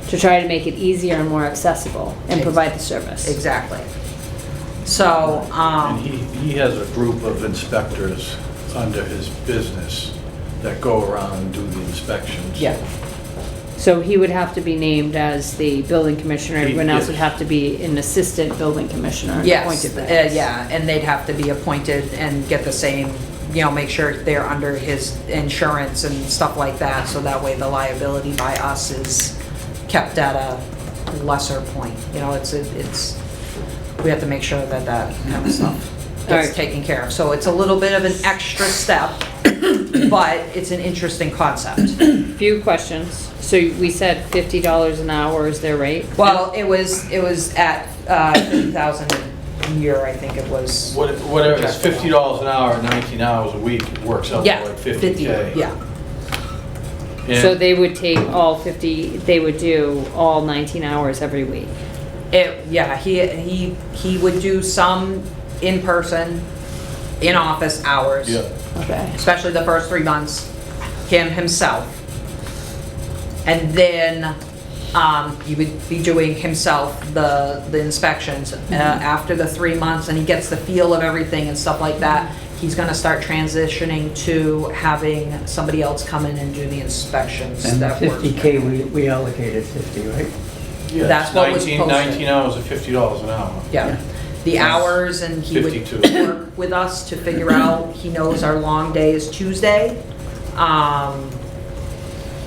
to try to make it easier and more accessible and provide the service. Exactly. So, And he has a group of inspectors under his business that go around and do the inspections. yeah, So he would have to be named as the building commissioner, everyone else would have to be an assistant building commissioner. yes, appointed by us. yeah, and they'd have to be appointed and get the same, make sure they're under his insurance and stuff like that, so that way the liability by us is kept at a lesser point. We have to make sure that kind of stuff gets Alright. taken care of. So it's a little bit of an extra step, but it's an interesting concept. Few questions. So we said $50 an hour is their rate? Well, it was at 50,000 a year, I think it was. Whatever, it's $50 an hour, 19 hours a week, it works out to Yeah, like 50, $50K. yeah. So And they would take all 50, they would do all 19 hours every week? He would do some in-person, in-office hours. Yeah. Okay. Especially the first 3 months, himself. And then, he would be doing himself the inspections. After the 3 months, and he gets the feel of everything and stuff like that, he's gonna start transitioning to having somebody else come in and do the inspections And that work. 50K, we allocated 50, right? Yeah, That's what was 19 posted. hours at $50 an hour. Yeah, the hours, and he would 52. work with us to figure out, he knows our long day is Tuesday.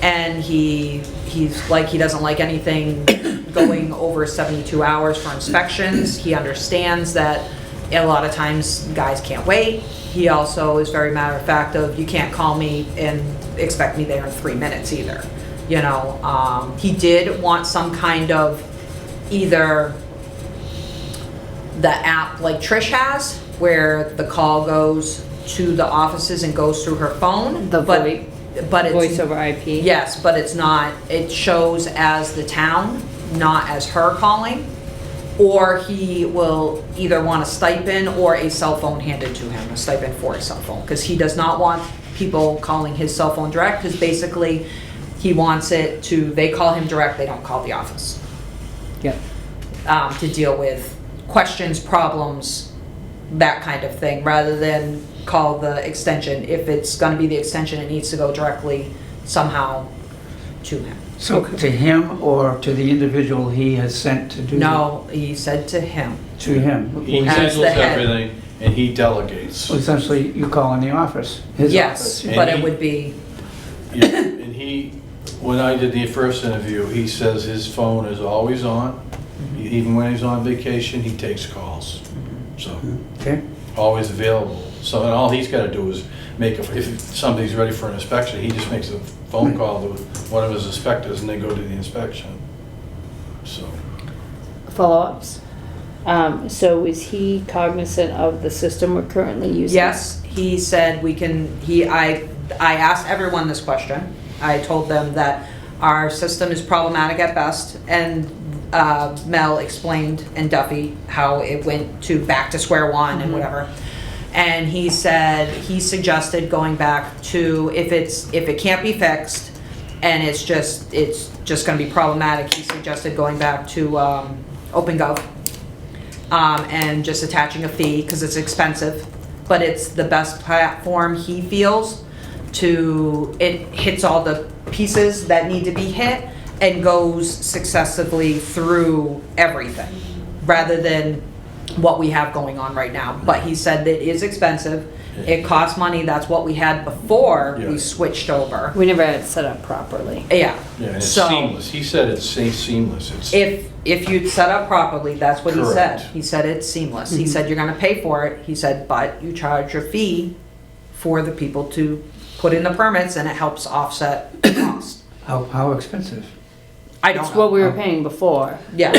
And he's like, he doesn't like anything going over 72 hours for inspections. He understands that a lot of times guys can't wait. He also is very matter of fact of, you can't call me and expect me there in 3 minutes either. You know, he did want some kind of either the app like Trish has, where the call goes to the offices and goes through her phone. The but it's, voice over IP. yes, but it's not, it shows as the town, not as her calling. Or he will either want a stipend or a cell phone handed to him, a stipend for a cell phone, because he does not want people calling his cell phone direct, because basically he wants it to, they call him direct, they don't call the office. Yep. To deal with questions, problems, that kind of thing, rather than call the extension. If it's gonna be the extension, it needs to go directly somehow to him. So to him or to the individual he has sent to do? No, he said to him. To him. He As handles the head. everything, and he delegates. Well, essentially, you call in the office, his Yes, office. but And it he- would be, Yeah, and when I did the first interview, he says his phone is always on. Even when he's on vacation, he takes calls. So, Okay, always available. So, and all he's gotta do is if somebody's ready for an inspection, he just makes a phone call to one of his inspectors and they go to the inspection. So, Follow-ups. So is he cognizant of the system we're currently using? yes, he said we can, I asked everyone this question. I told them that our system is problematic at best, and Mel explained, and Duffy, how it went to back to square one and whatever. And he said, he suggested going back to, if it can't be fixed, and it's just gonna be problematic, he suggested going back to OpenGov, and just attaching a fee, because it's expensive, but it's the best platform he feels it hits all the pieces that need to be hit and goes successively through everything, rather than what we have going on right now. But he said that it is expensive, it costs money, that's what we had before Yeah. we switched over. We never had it set up properly. Yeah. yeah, and it's So, seamless. He said it's seamless. It's, if you'd set up properly, that's what he said. Correct. He said it's seamless. He said you're gonna pay for it. He said, but you charge a fee for the people to put in the permits, and it helps offset the cost. how expensive? I don't It's know. what we were paying before. Yeah,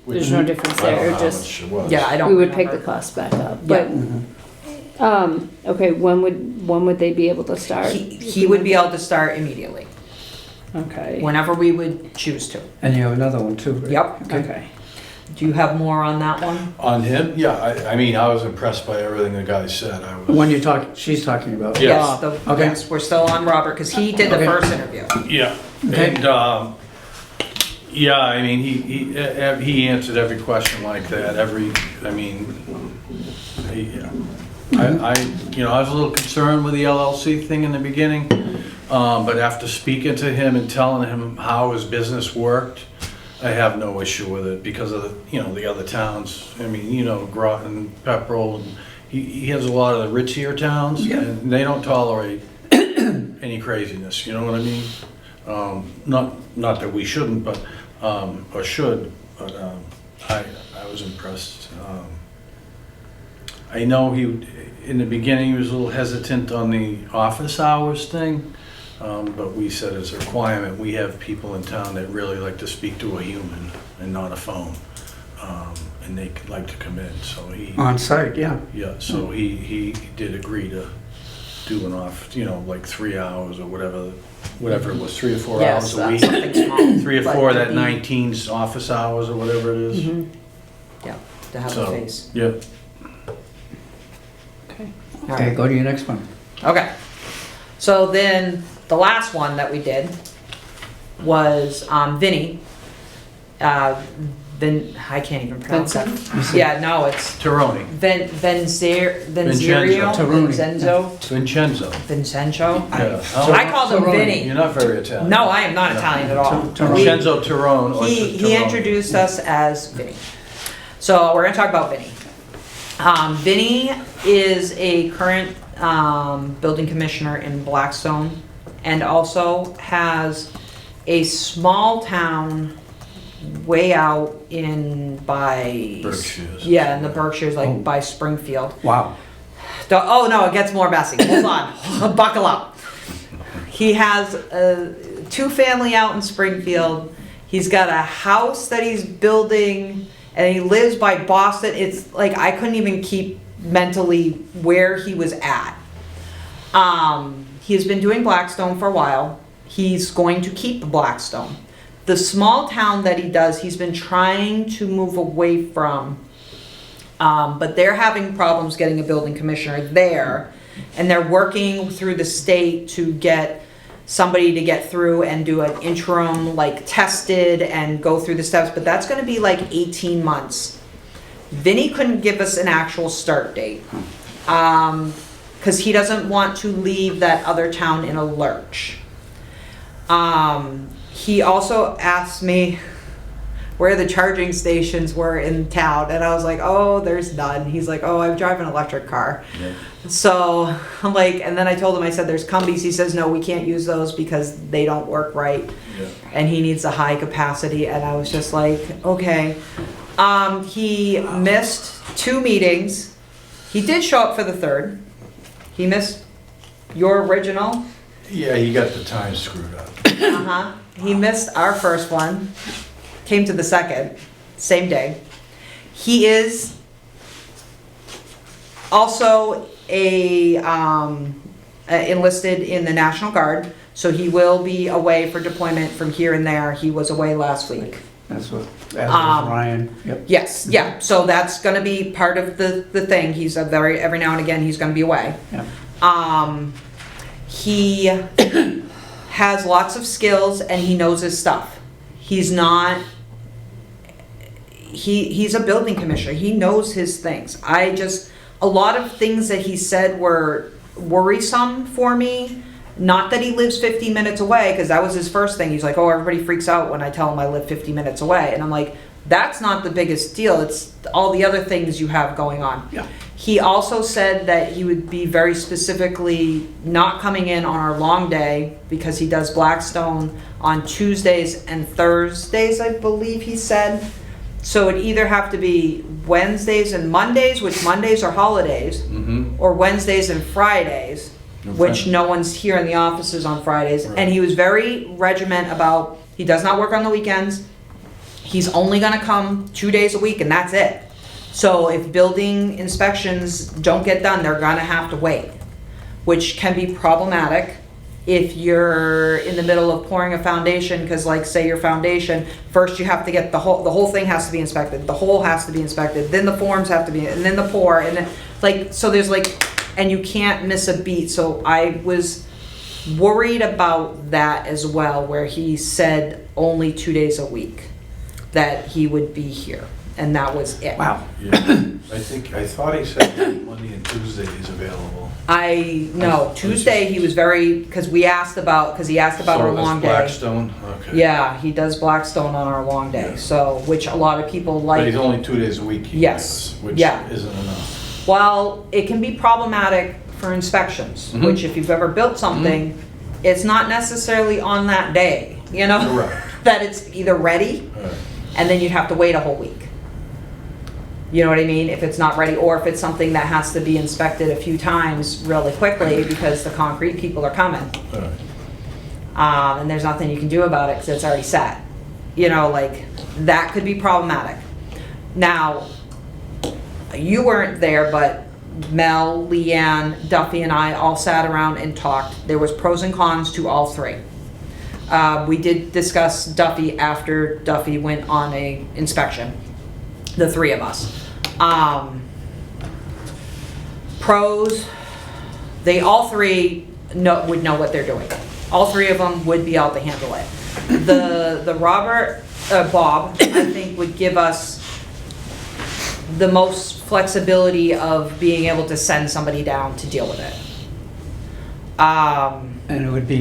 There's no difference I don't know there, how just, much it was. yeah, I don't we would pick the remember. cost back up. Yeah. But, okay, when would they be able to start? He would be able to start immediately, Okay. whenever we would choose to. And you have another one too, right? Yep. Okay. Do you have more on that one? On him, yeah, I mean, I was impressed by everything the guy said. I The was, one she's talking about? Yeah. Yes, Okay. yes, we're still on Robert, because he did the Okay. first interview. yeah, Okay. and, yeah, I mean, he answered every question like that, I was a little concerned with the LLC thing in the beginning, but after speaking to him and telling him how his business worked, I have no issue with it because of the other towns. I mean, Groton, Pepperell, and he has a lot of the richier towns, Yeah. and they don't tolerate any craziness. You know what I mean? Not that we shouldn't, but or should. But I was impressed. I know in the beginning he was a little hesitant on the office hours thing. But we said as a requirement, we have people in town that really like to speak to a human and not a phone. And they like to come in, so On site, yeah. so he did agree to do an like 3 hours or whatever it was, 3 or 4 Yes, hours a that's week. something small. 3 or but 4 to that be- 19's office hours or whatever it is. Yeah, to have a So, face. yeah. Okay. All Okay, right. go to your next one. Okay. So then, the last one that we did was Vinny. I can't even pronounce that. Vincent? Yeah, no, it's Tironi, Venzerio, Vincenzo. Vincenzo, Vincenzo. Vincenzo. Yeah. I call them Tironi. Vinny. You're not very Italian. No, I am not Italian at all. Vincenzo Tirone or He Tirone. introduced us as Vinny. So we're gonna talk about Vinny. Vinny is a current building commissioner in Blackstone and also has a small town way out in by... Berkshires. Yeah, in the Berkshires, like Oh. by Springfield. Wow. Oh no, it gets more messy. Hold on, buckle up. He has a 2-family out in Springfield. He's got a house that he's building, and he lives by Boston. It's like I couldn't even keep mentally where he was at. He has been doing Blackstone for a while. He's going to keep Blackstone. The small town that he does, he's been trying to move away from. But they're having problems getting a building commissioner there, and they're working through the state to get somebody to get through and do an interim, like tested and go through the steps, but that's gonna be like 18 months. Vinny couldn't give us an actual start date, because he doesn't want to leave that other town in a lurch. He also asked me where the charging stations were in town, and I was like, oh, there's none. He's like, oh, I drive an electric car. Yeah. So I'm like, and then I told him, I said, there's Cumbies. He says, no, we can't use those because they don't work right. Yeah. And he needs a high capacity. And I was just like, okay. He missed 2 meetings. He did show up for the 3rd. He missed your original. Yeah, you got the time screwed up. Uh-huh. He missed our first one. Came to the 2nd, same day. He is also enlisted in the National Guard, so he will be away for deployment from here and there. He was away last week. That's what, as was Ryan. Yep. Yes, yeah, so that's gonna be part of the thing. He's every now and again, he's gonna be away. Yeah. He has lots of skills and he knows his stuff. He's not, he's a building commissioner. He knows his things. A lot of things that he said were worrisome for me. Not that he lives 50 minutes away, because that was his first thing. He's like, oh, everybody freaks out when I tell him I live 50 minutes away. And I'm like, that's not the biggest deal. It's all the other things you have going on. Yeah. He also said that he would be very specifically not coming in on our long day because he does Blackstone on Tuesdays and Thursdays, I believe he said. So it'd either have to be Wednesdays and Mondays, which Mondays are holidays, Mm-hmm. or Wednesdays and Fridays, which no one's here in the offices on Fridays. Right. And he was very regiment about, he does not work on the weekends. He's only gonna come 2 days a week and that's it. So if building inspections don't get done, they're gonna have to wait, which can be problematic if you're in the middle of pouring a foundation, because like say your foundation, first you have to get the whole thing has to be inspected, the hole has to be inspected, then the forms have to be, and then the pour, and then like, so there's like, and you can't miss a beat. So I was worried about that as well, where he said only 2 days a week that he would be here, and that was it. Wow. Yeah, I thought he said Monday and Tuesday he's available. No, Tuesday he was very, because he asked about our long day. Blackstone, okay. Yeah, he does Blackstone on our long day, so, which a lot of people like. But he's only 2 days a week. he Yes, gives, which yeah. isn't enough. Well, it can be problematic for inspections, Mhm. which if you've ever built something, it's not necessarily on that day, you know? Correct. That it's either ready, Alright. and then you'd have to wait a whole week. You know what I mean? If it's not ready, or if it's something that has to be inspected a few times really quickly because the concrete people are coming. Alright. And there's nothing you can do about it because it's already set. You know, like, that could be problematic. Now, you weren't there, but Mel, Leanne, Duffy, and I all sat around and talked. There was pros and cons to all 3. We did discuss Duffy after Duffy went on a inspection, the 3 of us. Pros, they all 3 would know what they're doing. All 3 of them would be able to handle it. The Robert Bob, I think would give us the most flexibility of being able to send somebody down to deal with it. And it would be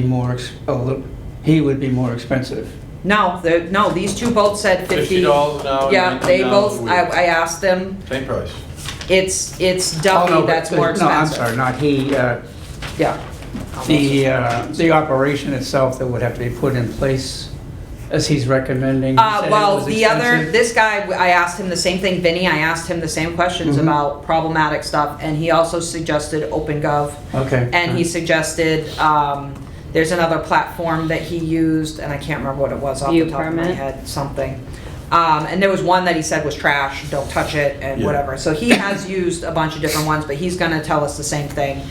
he would be more expensive. No, these two both said 50. $50 an hour, Yeah, they $19 a both, week. I asked them, Same price. it's Oh, Duffy no, that's but- more No, I'm expensive. sorry, not he, Yeah. the operation itself that would have to be put in place as he's recommending. He said it Well, was the other, expensive. this guy, I asked him the same thing, Vinny, I asked him the same questions Mm-hmm. about problematic stuff, and he also suggested OpenGov. Okay. And he suggested, there's another platform that he used, and I can't remember what it was off the View top of my permit. head, something. And there was one that he said was trash, don't touch it, and Yeah. whatever. So he has used a bunch of different ones, but he's gonna tell us the same thing.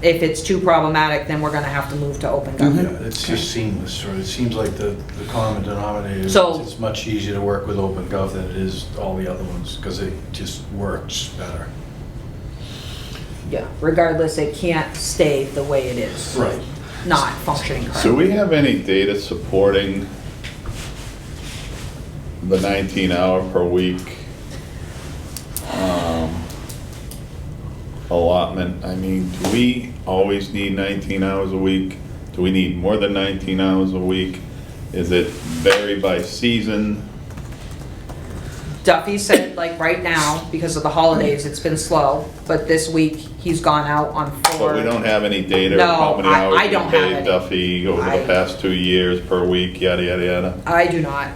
If it's too problematic, then we're gonna have to move to OpenGov. Yeah, it's just seamless, or it seems like the common denominator, So- it's much easier to work with OpenGov than it is all the other ones, because it just works better. Yeah, regardless, it can't stay the way it is. Right. Not functioning So correctly. we have any data supporting the 19-hour per week allotment? I mean, do we always need 19 hours a week? Do we need more than 19 hours a week? Is it vary by season? Duffy said, like, right now, because of the holidays, it's been slow, but this week, he's gone out on 4. But we don't have any data No, of how many I hours we don't have paid any. Duffy over I- the past 2 years per week, yada, yada, yada. I do not.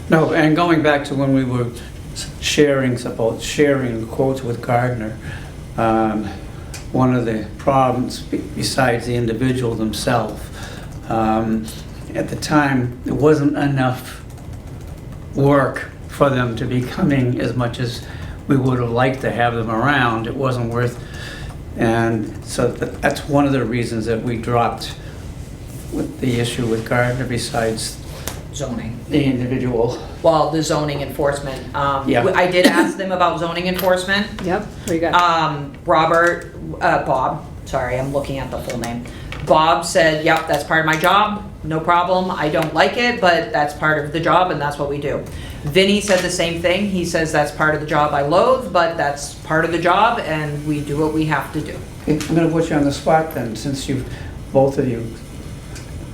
No, and going back to when we were sharing quotes with Gardner, one of the problems, besides the individual themselves, at the time, there wasn't enough work for them to be coming as much as we would have liked to have them around. It wasn't worth, and so that's one of the reasons that we dropped with the issue with Gardner, besides Zoning. the individual. Well, the zoning enforcement. Yeah. I did ask them about zoning enforcement. Yep, what do you got? Bob, sorry, I'm looking at the full name. Bob said, yep, that's part of my job, no problem, I don't like it, but that's part of the job and that's what we do. Vinny said the same thing, he says that's part of the job I loathe, but that's part of the job and we do what we have to do. Okay, I'm gonna put you on the spot then, since both of you,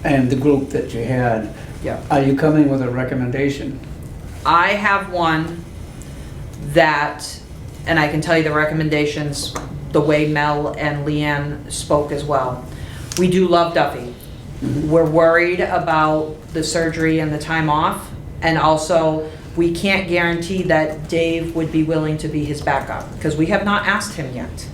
and the group that you had, Yeah. are you coming with a recommendation? I have one that, and I can tell you the recommendations, the way Mel and Leanne spoke as well. We do love Duffy. We're worried about the surgery and the time off, and also, we can't guarantee that Dave would be willing to be his backup, because we have not asked him yet.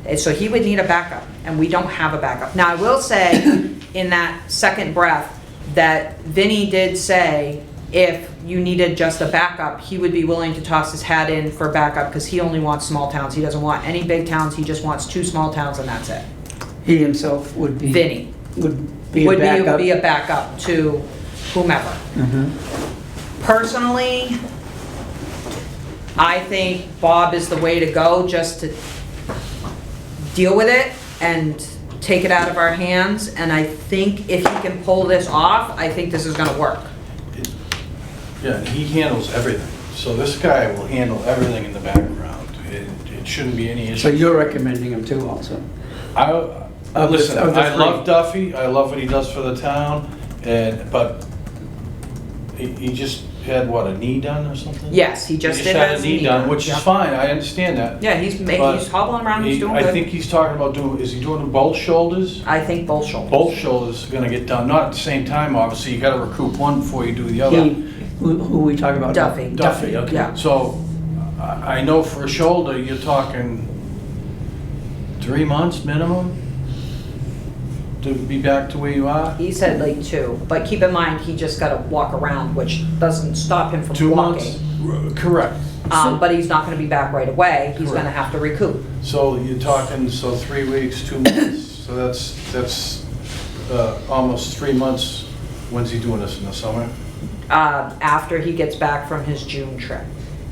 And so he would need a backup, and we don't have a backup. Now, I will say, in that second breath, that Vinny did say, if you needed just a backup, he would be willing to toss his hat in for backup, because he only wants small towns. He doesn't want any big towns, he just wants 2 small towns, and that's it. He himself would be. Vinny Would be a would backup. be a backup to whomever. Mhm. Personally, I think Bob is the way to go, just to deal with it and take it out of our hands, and I think if he can pull this off, I think this is gonna work. Yeah, he handles everything, so this guy will handle everything in the background. It shouldn't be any So issue. you're recommending him too also? Listen, of the I three. love Duffy, I love what he does for the town, but he just had, what, a knee done or something? Yes, he just did have his knee done, Which is yeah. fine, I understand that. Yeah, he's But hobbling around, he's doing I good. think he's talking about is he doing both shoulders? I think both shoulders. Both shoulders are gonna get done, not at the same time, obviously, you gotta recoup one before you do the other. Who we talking about? Duffy. Duffy, okay. Yeah. So, I know for a shoulder, you're talking 3 months minimum to be back to where you are? He said like 2, but keep in mind, he just gotta walk around, which doesn't stop him from 2 walking. months? Correct. But he's not gonna be back right away, he's gonna Correct. have to recoup. So you're talking, 3 weeks, 2 months, so that's almost 3 months. When's he doing this, in the summer? After he gets back from his June trip,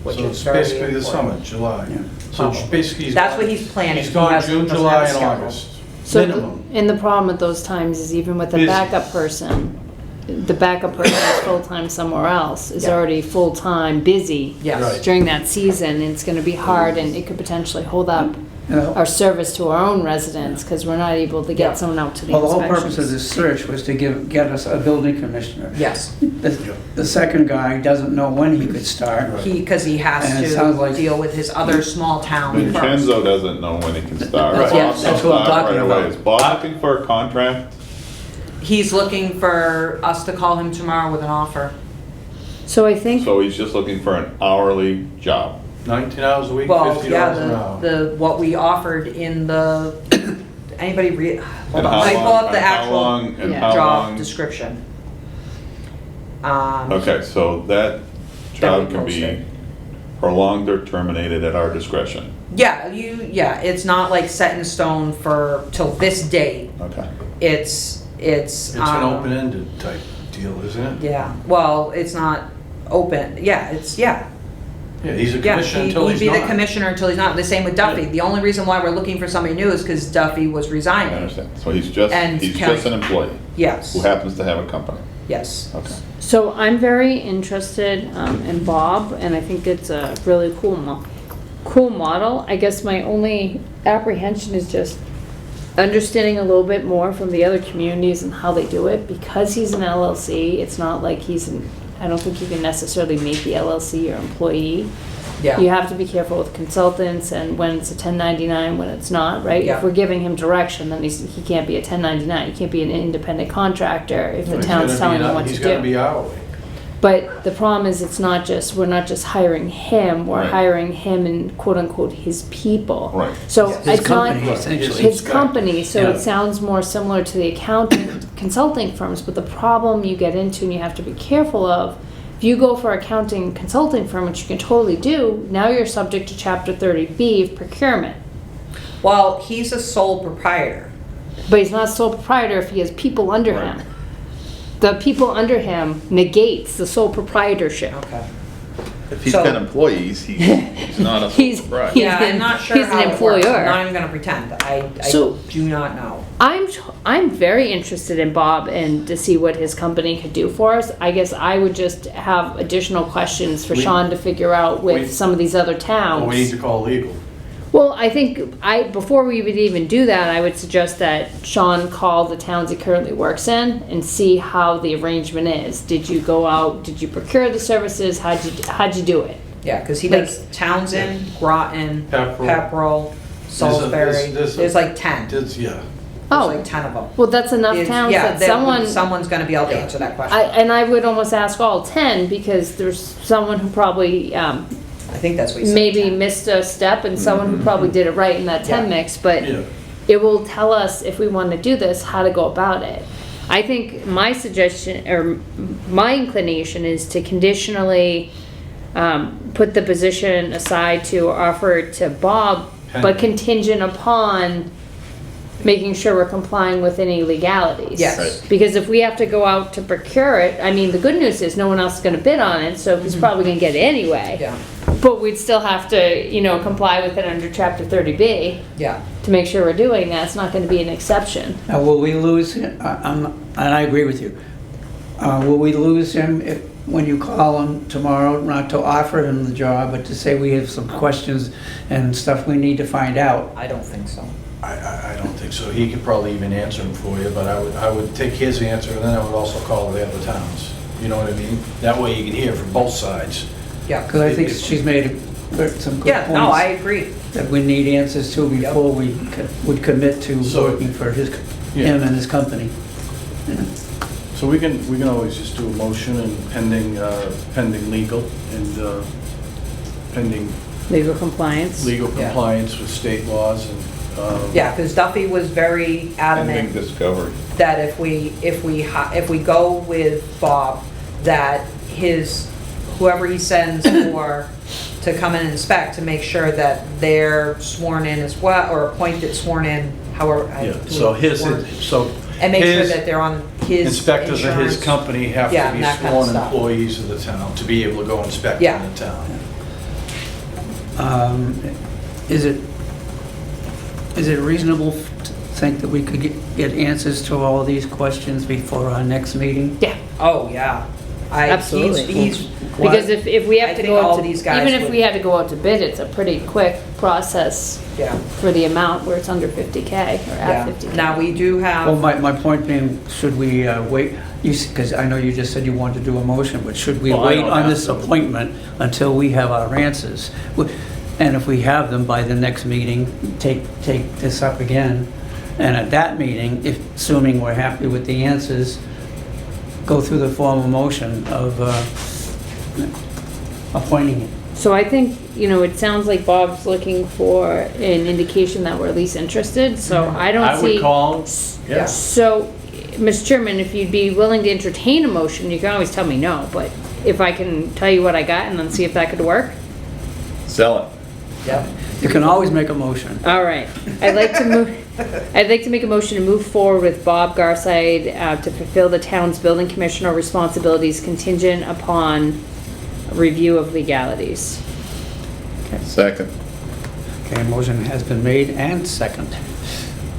which So is it's very basically the important. summer, July. Yeah. So Probably. basically. That's what he's planning. He's He gone doesn't June, have July, a and schedule. August. So, Minimum. and the problem with those times is even with a Busy. backup person, the backup person is full-time somewhere else, is Yeah. already full-time busy Yes. Right. during that season, and it's gonna be hard, and it could potentially hold up You know, our service to our own residents, because we're not able to Yeah. get someone out to the well, the whole purpose of inspections. this search was to get us a building commissioner. Yes, The second guy doesn't know when he could start. because he has And it sounds to like- deal with his other small town first. Vincenzo doesn't know when he can start. Right. Yeah, Bob's that's what I'm not talking right away. about. Is Bob looking for a contract? He's looking for us to call him tomorrow with an offer. So I think, So he's just looking for an hourly job. 19 hours a week, Well, $50 yeah, an hour. what we offered in the, anybody read, hold And on, how let me pull long- up the and how actual long- and Yeah. how job long- description. Okay, so that job we can be posted. prolonged or terminated at our discretion. Yeah, it's not like set in stone for, till this date. Okay. It's It's an open-ended type deal, isn't it? Yeah, well, it's not open, yeah, Yeah, he's a Yeah, commissioner until he's he'd be the not. commissioner until he's not. The same with Duffy. Yeah. The only reason why we're looking for somebody new is because Duffy was I resigning. understand. So he's And just an employee Yes, who happens to have a company. yes. Okay. so I'm very interested in Bob, and I think it's a really cool model. I guess my only apprehension is just understanding a little bit more from the other communities and how they do it. Because he's an LLC, it's not like I don't think you can necessarily make the LLC your employee. You Yeah, have to be careful with consultants and when it's a 1099, when it's not, right? Yeah. If we're giving him direction, then he can't be a 1099. He can't be an independent contractor if the He's town's gonna telling be him an- what to He's gonna do. be hourly. But the problem is, we're not just hiring him, we're Right. hiring him and quote-unquote his people. Right. So His it's not company, essentially. his company, so Yeah. it sounds more similar to the accounting consulting firms, but the problem you get into and you have to be careful of, if you go for accounting consulting firm, which you can totally do, now you're subject to Chapter 30B of procurement. well, he's a sole proprietor. But he's not a sole proprietor if he has people under Right. him. The people under him negates the sole proprietorship. Okay. If he's So- got employees, he's not a He's- sole proprietor. he's- Yeah, I'm not sure He's an how it works. I'm employer. not even gonna pretend. I So- do not know. I'm very interested in Bob and to see what his company could do for us. I guess I would just have additional questions for We- Sean to figure out we- with some of these other Well, we need towns. to call legal. Well, I think before we would even do that, I would suggest that Sean call the towns he currently works in and see how the arrangement is. Did you go out, did you procure the services, how'd you do it? Yeah, because he Like- does Townsend, Groton, Pepperell. Pepperell, Salisbury. There's like 10. Yeah. There's Oh, like 10 of them. well, that's enough towns that someone's gonna be able to answer that question. And I would almost ask all 10 because there's someone who probably, I think that's what he said. maybe 10. missed a step and someone who probably did it right in that 10 Yeah. mix, but Yeah. it will tell us if we want to do this, how to go about it. I think my suggestion, or my inclination is to conditionally put the position aside to offer it to Bob, but contingent upon making sure we're complying with any legalities. Yes. Right. Because if we have to go out to procure it, I mean, the good news is no one else is gonna bid on it, so he's probably gonna get it anyway. Yeah, But we'd still have to, comply with it under Chapter 30B yeah. to make sure we're doing that. It's not gonna be an exception. Now, will we lose him? And I agree with you. Will we lose him when you call him tomorrow, not to offer him the job, but to say we have some questions and stuff we need to find out? I don't think so. I don't think so. He could probably even answer them for you, but I would take his answer and then I would also call the other towns. You know what I mean? That way you can hear from both sides. Yeah. Because I think she's made some good Yeah, no, I points agree. that we need answers to before we would commit to So- working for Yeah. him and his company. So we can always just do a motion and pending legal and pending Legal compliance. legal Yeah. compliance with state laws and. Yeah, because Duffy was very Pending adamant discovery. that if we go with Bob, that whoever he sends for to come in and inspect, to make sure that they're sworn in as well, or appointed, sworn in, however. Yeah, so And make sure his that they're on his inspectors of his insurance. company have Yeah, to be and that kind of sworn stuff. employees of the town to be able to go inspect in Yeah. the town. Is it reasonable to think that we could get answers to all of these questions before our next meeting? Yeah, Oh, yeah. Absolutely. He's, because if we I have to think go all out to, these guys even if would- we had to go out to bid, it's a pretty quick process yeah, for the amount where it's under 50K or at yeah. 50K. Now, we do Well, have, my point being, should we wait, because I know you just said you wanted to do a motion, but should we Well, I wait don't on have this to. appointment until we have our answers? And if we have them by the next meeting, take this up again, and at that meeting, if, assuming we're happy with the answers, go through the formal motion of appointing him. So I think, it sounds like Bob's looking for an indication that we're at least interested, so I don't I see. would call him, yeah. So, Mr. Chairman, if you'd be willing to entertain a motion, you can always tell me no, but if I can tell you what I got and then see if that could work? Sell it. yep, You can always make a motion. All right, I'd like to make a motion to move forward with Bob Garside to fulfill the town's building commissioner responsibilities contingent upon review of legalities. Second. Okay, motion has been made and second.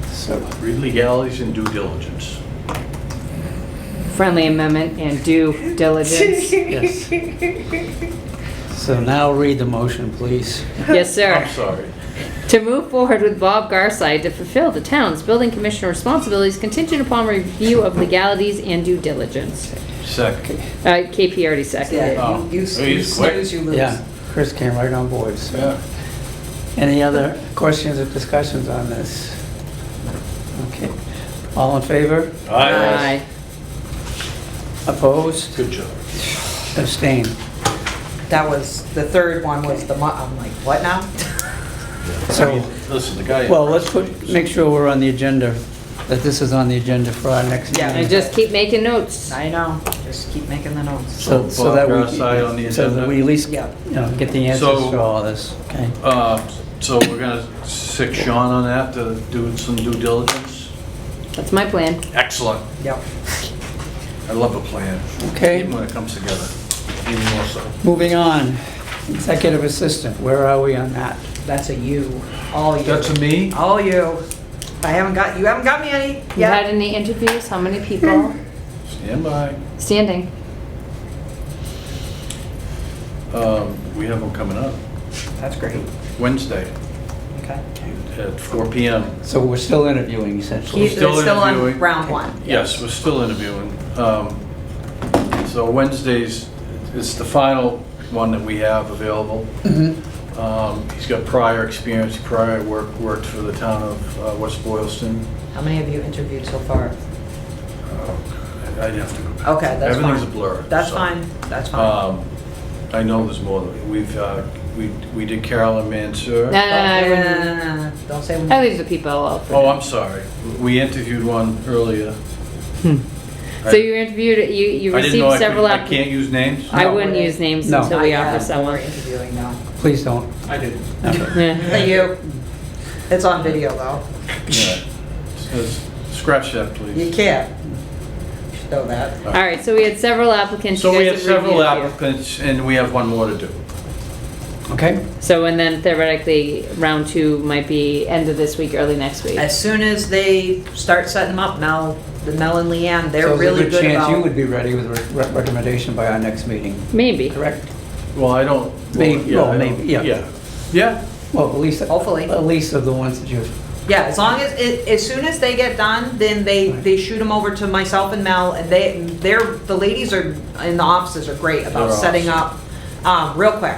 So, Read legalities and due diligence. Friendly amendment and due diligence. yes. So now read the motion, please. Yes, sir. I'm sorry. To move forward with Bob Garside to fulfill the town's building commissioner responsibilities contingent upon review of legalities and due diligence. Second. KP already seconded. yeah, Oh, you he's quick. snooze, you lose. Yeah, Chris came right on board, so. Yeah. Any other questions or discussions on this? Okay. All in favor? Aye. Opposed? Good job. Abstained? That was, the third one was I'm like, what now? So, Listen, the guy. well, let's make sure we're on the agenda, that this is on the agenda for our next Yeah. And meeting. just keep making notes. I know, just keep making the notes. So that we, Bob Garside on the so that agenda. we at least, Yeah. get the answers So- to all of this, okay? So we're gonna stick Sean on that to do some due diligence? That's my plan. Excellent. Yep. I love a plan. Okay. Even when it comes together, even more so. Moving on, executive assistant, where are we on that? That's a you, all you. That's a me? All you. You haven't got me any You had yet. any interviews? How many people? Stand by. Standing. We have one coming up, That's great. Wednesday Okay. at 4 PM. So we're still interviewing essentially. It's still on interviewing. round one. Yes, we're still interviewing. So Wednesdays is the final one that we have available. He's got prior experience, prior worked for the town of West Boylston. How many have you interviewed so far? I'd have to go back. Okay, that's fine. Everything's a blur. That's so, fine, that's fine. I know there's more. We did Carolyn Mansur. No, I wouldn't. Don't say. I leave the people out for Oh, now. I'm sorry. We interviewed one earlier. So you interviewed, you I didn't know received several I applications. can't use names? I No. wouldn't use names No. until we offer someone. We're interviewing now. Please don't. I did. Okay. Yeah. You. It's on video though. Yeah. Just scratch that, You please. can't. Know that. All right, so we had several applicants. So You we guys have several reviewed a few. applicants, and we have one more to do. Okay? So, and then theoretically, round two might be end of this week, early next week. As soon as they start setting them up, Mel and Leanne, they're So really there's a good good chance you about. would be ready with a recommendation by our next meeting, Maybe. correct? Well, I don't. Maybe- yeah, well, I don't- maybe, yeah. Yeah. Yeah. Well, at least. Hopefully. At least of the ones that you've, Yeah, as long as soon as they get done, then they shoot them over to myself and Mel, and the ladies are, in the offices are great about They're setting up, real quick.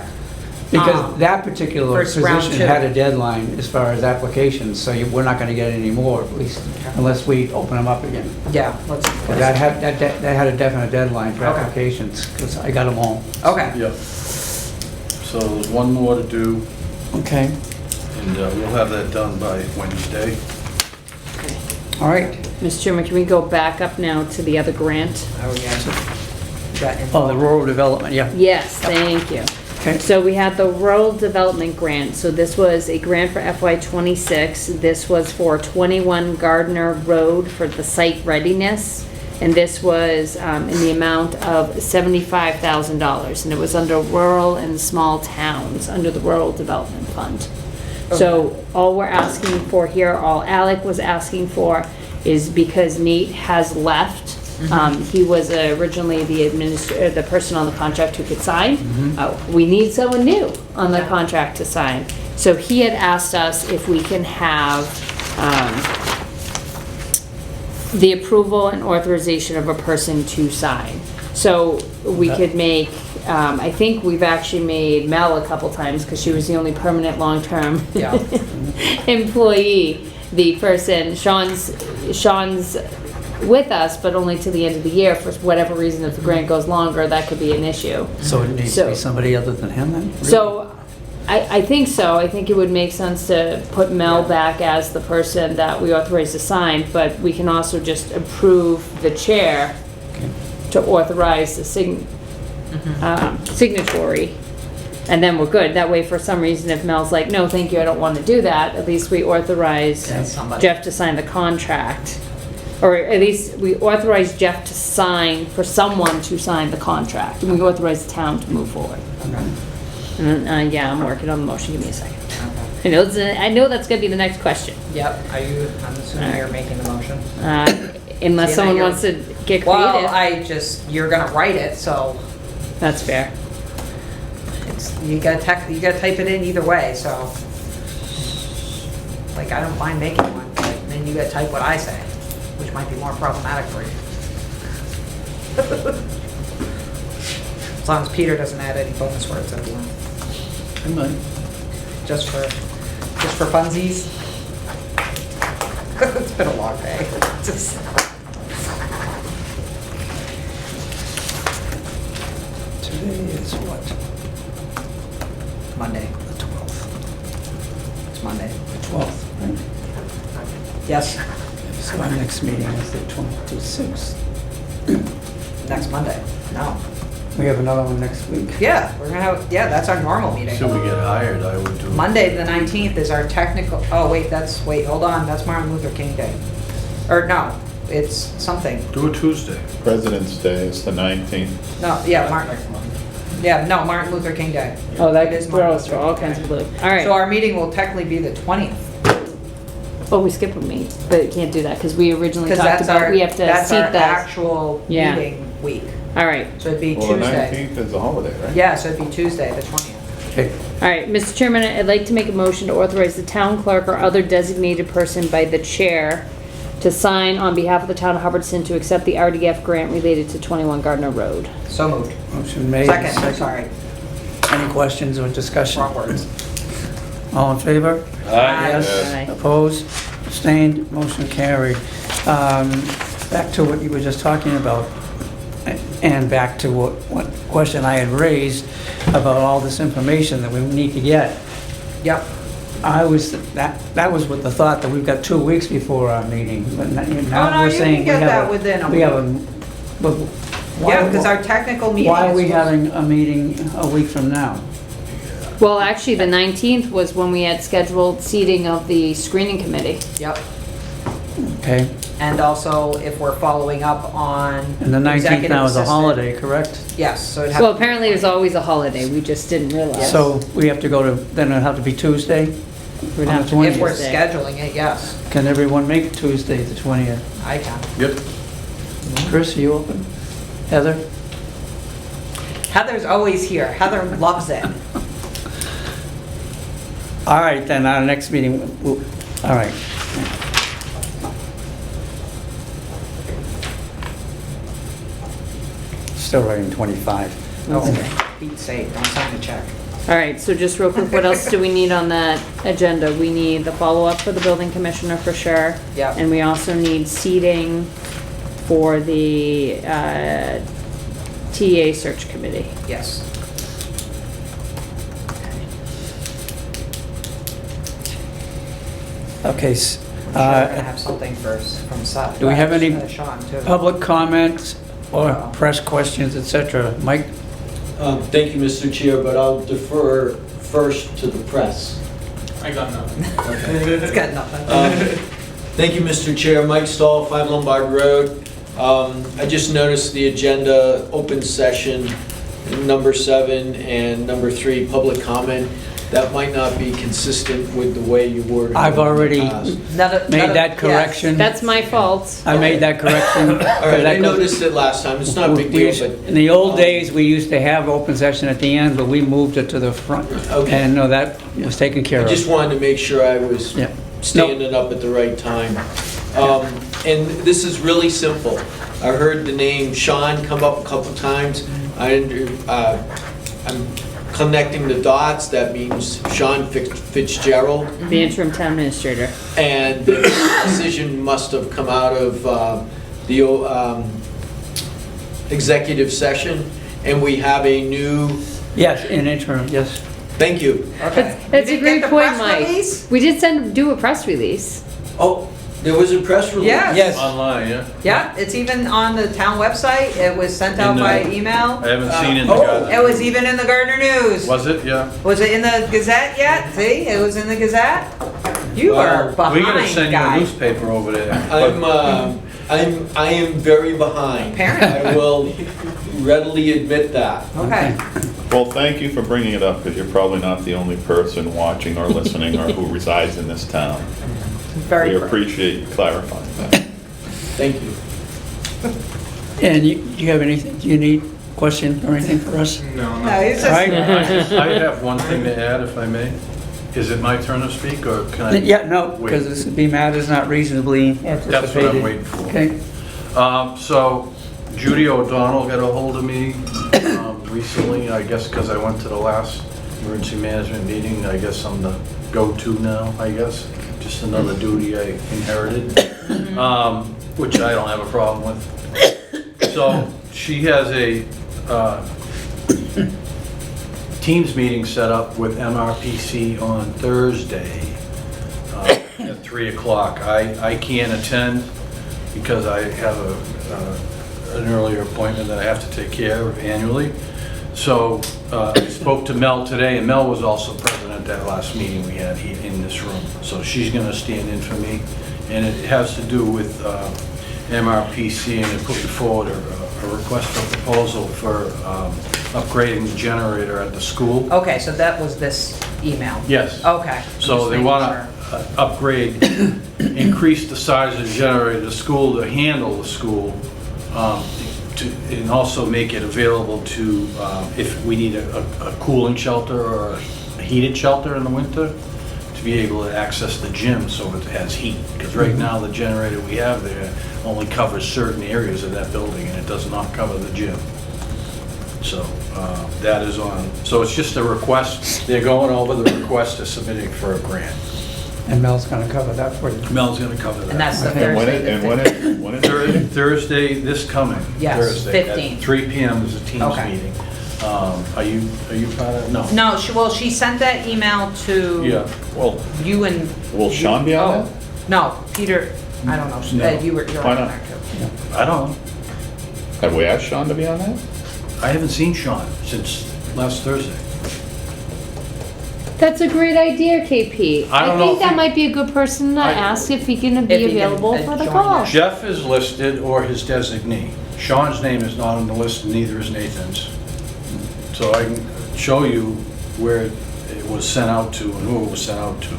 because that particular first round position two. had a deadline as far as applications, so we're not gonna get any more, at least, unless we open them up again. Yeah, let's. That had a definite deadline for Okay. applications, because I got them all. Okay. Yeah. So there's one more to do, Okay, and we'll have that done by Wednesday. all right. Mr. Chairman, can we go back up now to the other grant? Oh, yeah. Got Oh, the info. rural development, yeah. Yes, thank you. Okay. So we had the rural development grant. So this was a grant for FY '26. This was for 21 Gardner Road for the site readiness. And this was in the amount of $75,000. And it was under rural and small towns, under the Rural Development Fund. So all we're asking for here, all Alec was asking for, is because Nate has left. He was originally the person on the contract who could sign. We need someone new on the contract to sign. So he had asked us if we can have the approval and authorization of a person to sign. So we could make, I think we've actually made Mel a couple times because she was the only permanent long-term Yeah. employee. The person, Sean's with us, but only to the end of the year. For whatever reason, if the grant goes longer, that could be an issue. So it needs to So- be somebody other than him then? So, I think so. I think it would make sense to put Mel back as the person that we authorize to sign, but we can also just approve the chair Okay. to authorize the signatory, and then we're good. That way, for some reason, if Mel's like, no, thank you, I don't want to do that, at least we authorize Yeah, somebody. Jeff to sign the contract. Or at least we authorize Jeff to sign, for someone to sign the contract, and we authorize the town to move forward. And then, yeah, I'm working on the motion, give me a second. I know that's gonna be the next question, Yep, I'm assuming you're making the motion. unless See, someone now wants to get Well, creative. you're gonna write it, so That's fair. you gotta type it in either way, so. Like, I don't mind making one, but then you gotta type what I say, which might be more problematic for you. As long as Peter doesn't add any bonus words at the end, I might. just for funsies. It's been a long day. Just- Today is what? Monday, The 12th. it's Monday. The 12th, right? Yes, So our next meeting is the 26th. next Monday. No. We have another one next week. Yeah, we're gonna have, that's our normal meeting. Till we get hired, I would do. Monday, the 19th is our technical, oh, wait, hold on, that's Martin Luther King Day. Or no, it's something. Do a Tuesday. President's Day is the 19th. No, yeah, Martin Luther King Day. Oh, that It is could throw Martin us for Luther all King kinds Day. of blue. All So right. our meeting will technically be the 20th, Oh, we skip a meet, but we can't do that because we originally because talked that's about, our, we have to that's seat our that. actual Yeah. meeting week. All right. So it'd be Well, the Tuesday. 19th is a holiday, right? Yeah, so it'd be Tuesday, the 20th. Okay. All right, Mr. Chairman, I'd like to make a motion to authorize the town clerk or other designated person by the chair to sign on behalf of the town of Hubbardston to accept the RDF grant related to 21 Gardner Road. So moved. Motion made. Second, sorry, Any questions or discussion? wrong words. All in favor? Yes. Aye. Opposed? Abstained? Motion carried. Back to what you were just talking about, and back to what question I had raised about all this information that we need to get. Yep. That was with the thought that we've got 2 weeks before our meeting, but now Oh, no, we're you saying can we get have that within a we have week. but why- Yeah, because our technical meeting Why are is we supposed- having a meeting a week from now? Well, actually, the 19th was when we had scheduled seating of the screening committee. Yep. Okay, And also, if we're following up on. and the 19th executive now is a assistant- holiday, correct? Yes, so it'd have. Well, apparently there's always a holiday, we just didn't realize. So we have to go to, then it'll have to be Tuesday? We'd on have the to If we're Tuesday. scheduling it, yes, Can everyone make Tuesday, the 20th? I can. Yep. Chris, are you open? Heather? Heather's always here. Heather loves it. All right, then, our next meeting, all right. Still writing 25. Oh, be safe, don't sign a check. All right, so just real quick, what else do we need on that agenda? We need the follow-up for the building commissioner for sure. Yep. And we also need seating for the TA search committee. Yes. Okay, I'm sure we're gonna have something from Seth. do we have any Sean, too. public comments or press questions, etc.? Mike? Thank you, Mr. Chair, but I'll defer first to the press. I got nothing. It's got nothing. Thank you, Mr. Chair. Mike Stahl, 5 Lombard Road. I just noticed the agenda, open session, number 7 and number 3, public comment. that might not be consistent with the way you worded it. I've already made that correction. That's my fault. I made that correction. All right, I noticed it last time, it's not a big deal, but. In the old days, we used to have open session at the end, but we moved it to the front. Okay. And no, that was taken care I of. just wanted to make sure I was Yeah. standing up at the right time. And this is really simple. I heard the name Sean come up a couple times. I'm connecting the dots, that means Sean Fitzgerald. The interim town administrator. And the decision must have come out of the executive session, and we have a new, Yes, in interim, yes. thank you. Okay. That's You a didn't great get the point, press Mike. release? We did do a press release. Oh, there was a press release? Yes. Yes. Online, yeah? Yeah, it's even on the town website. It was sent out In the- by email. I haven't seen it in the Oh. It Gazette. was even in the Gardner News. Was it? Yeah. Was it in the Gazette yet? See, it was in the Gazette. You are Well, We gotta behind, send you a guy. newspaper over there. I am very behind. Apparently. I will readily admit that. Okay. Well, thank you for bringing it up, because you're probably not the only person watching or listening or who resides in this town. Very We good. appreciate you clarifying that. Thank you. And you have anything, do you need question or anything for us? No, it's All right? just, I have one thing to add, if I may. Is it my turn to speak, or can I? Yeah, no, Wait. because this would be matters not reasonably anticipated. That's what I'm waiting for. Okay, So Judy O'Donnell got a hold of me recently, I guess because I went to the last emergency management meeting. I guess I'm the go-to now, I guess. Just another duty I inherited, which I don't have a problem with. So she has a Teams meeting set up with MRPC on Thursday at 3 o'clock. I can't attend because I have an earlier appointment that I have to take care of annually. So I spoke to Mel today, and Mel was also present at that last meeting we had here in this room. So she's going to stand in for me, and it has to do with MRPC, and they put me forward a request for proposal for upgrading the generator at the school. okay, so that was this email. Yes. Okay. So Just they making want sure. to upgrade, increase the size of the generator of the school to handle the school, and also make it available to, if we need a cooling shelter or a heated shelter in the winter, to be able to access the gym so it has heat. Because right now, the generator we have there only covers certain areas of that building, and it does not cover the gym. So that is on, so it's just a request, they're going over the request to submitting for a grant. and Mel's gonna cover that for you. Mel's gonna cover that. And that's the Okay. And when Thursday. it, and the when 15th. it, when it, Thursday, this coming Yes, Thursday. 15th. At 3 PM is a Teams Okay. meeting. Are you part of it? No. No, she sent that email to Yeah, well, you and. will Sean be on Oh, no, Peter, I don't know, No. you're Why on not? there too. I don't know. that? Have we asked Sean to be on that? I haven't seen Sean since last Thursday. That's a great idea, KP. I don't know think if that he- might be a good person to I- ask if he can If be he can, available for the join call. us. Jeff is listed, or his designee. Sean's name is not on the list, and neither is Nathan's. So I can show you where it was sent out to and who it was sent out to.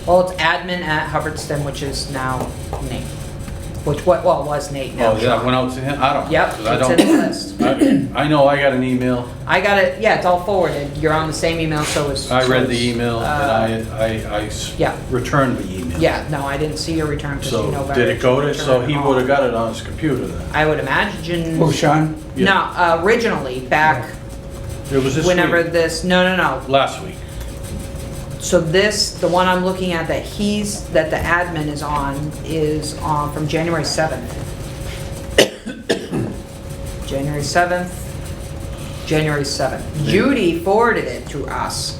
Well, it's admin@Hubbardston, which is now Nate. Which, well, was Nate now. Oh, yeah, it went out to him? I don't know. Yep, 'cause I it's in don't- the list. I know I got an email. I got it, yeah, it's all forwarded. You're on the same email, so is. I so read is, the email and yeah. returned the email. Yeah, no, I didn't see your return because you So know better. did it go to, return so it he all. would have got it on his computer then? I would imagine. Oh, Sean? No, originally, back It was this whenever week, this, no. last week. So this, the one I'm looking at that that the admin is on from January 7th. January 7th. Judy forwarded it to us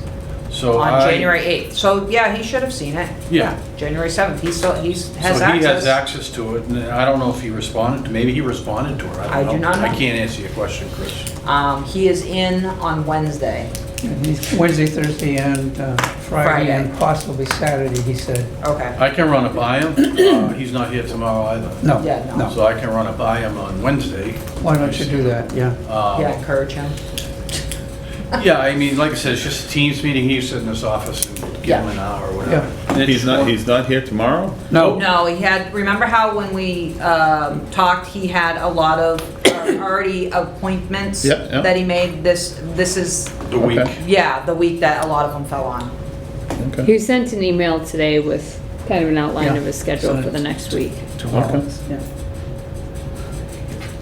So on January 8th. So yeah, he should have seen it. Yeah. January 7th. He has So access. he has access to it, and I don't know if he responded, maybe he responded to her, I I don't know. do not know. I can't answer your question, Chris. He is in on Wednesday. Wednesday, Thursday, and Friday, Friday. and possibly Saturday, he said. Okay. I can run it by him, he's not here tomorrow either. No, Yeah, no. no. So I can run it by him on Wednesday. Why don't you do that, yeah? Yeah, encourage him. Yeah, I mean, like I said, it's just a Teams meeting, he sit in his office and give him an hour or whatever. And it's He's not here tomorrow? No, No, he had, remember how when we talked, he had a lot of already appointments Yeah, yeah. that he made? This is, The week. Okay. yeah, the week that a lot of them fell on. Okay. He sent an email today with kind of an outline Yeah. of his schedule for the next week. tomorrow, yeah.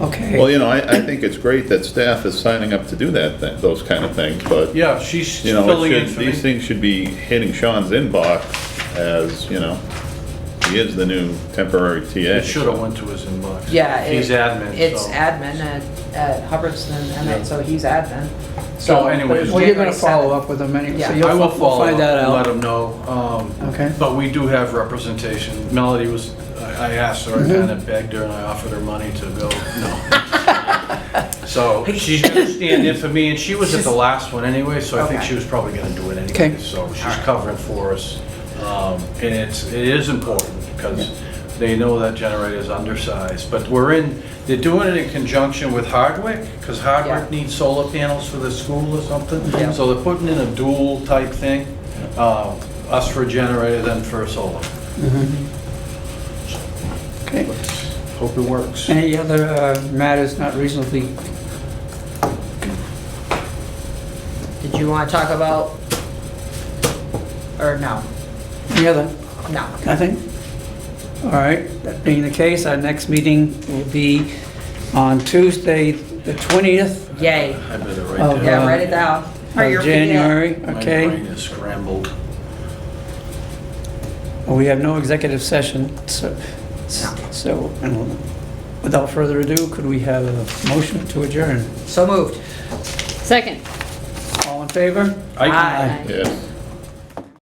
Okay. Well, I think it's great that staff is signing up to do those kind of things, but, Yeah, she's it filling in should, for me. these things should be hitting Sean's inbox as, he is the new temporary TA. It should have went to his inbox. Yeah. He's admin, It's so. admin at Hubbardston, and so he's admin. So anyways- Well, you're gonna January follow 7th. up with them anyway, so Yeah. you'll I will we'll follow find up that and let out. him know. Okay. But we do have representation. Melody was, I asked her, I Mm-hmm. kind of begged her, and I offered her money to go, no. So she's gonna stand in for me, and she was at the last one anyway, so I think Okay. she was probably gonna do it Okay. anyway. So she's covering for us. And it is important, because they know that generator is undersized. But they're doing it in conjunction with Hardwick, because Hardwick Yeah. needs solar panels for the school or something. Yeah. So they're putting in a dual type thing, us for a generator, then for a solar. Okay. Hope it works. Any other matters not reasonably, Did you want to talk about, or no? any other, No. nothing? All right, that being the case, our next meeting will be on Tuesday, the 20th Yay. I better write of that. Yeah, write it down. Or your of January, My okay? brain is scrambled. Well, we have no executive session, so, and without further ado, could we have a motion to adjourn? So moved. Second. All in favor? I- Aye. Yes.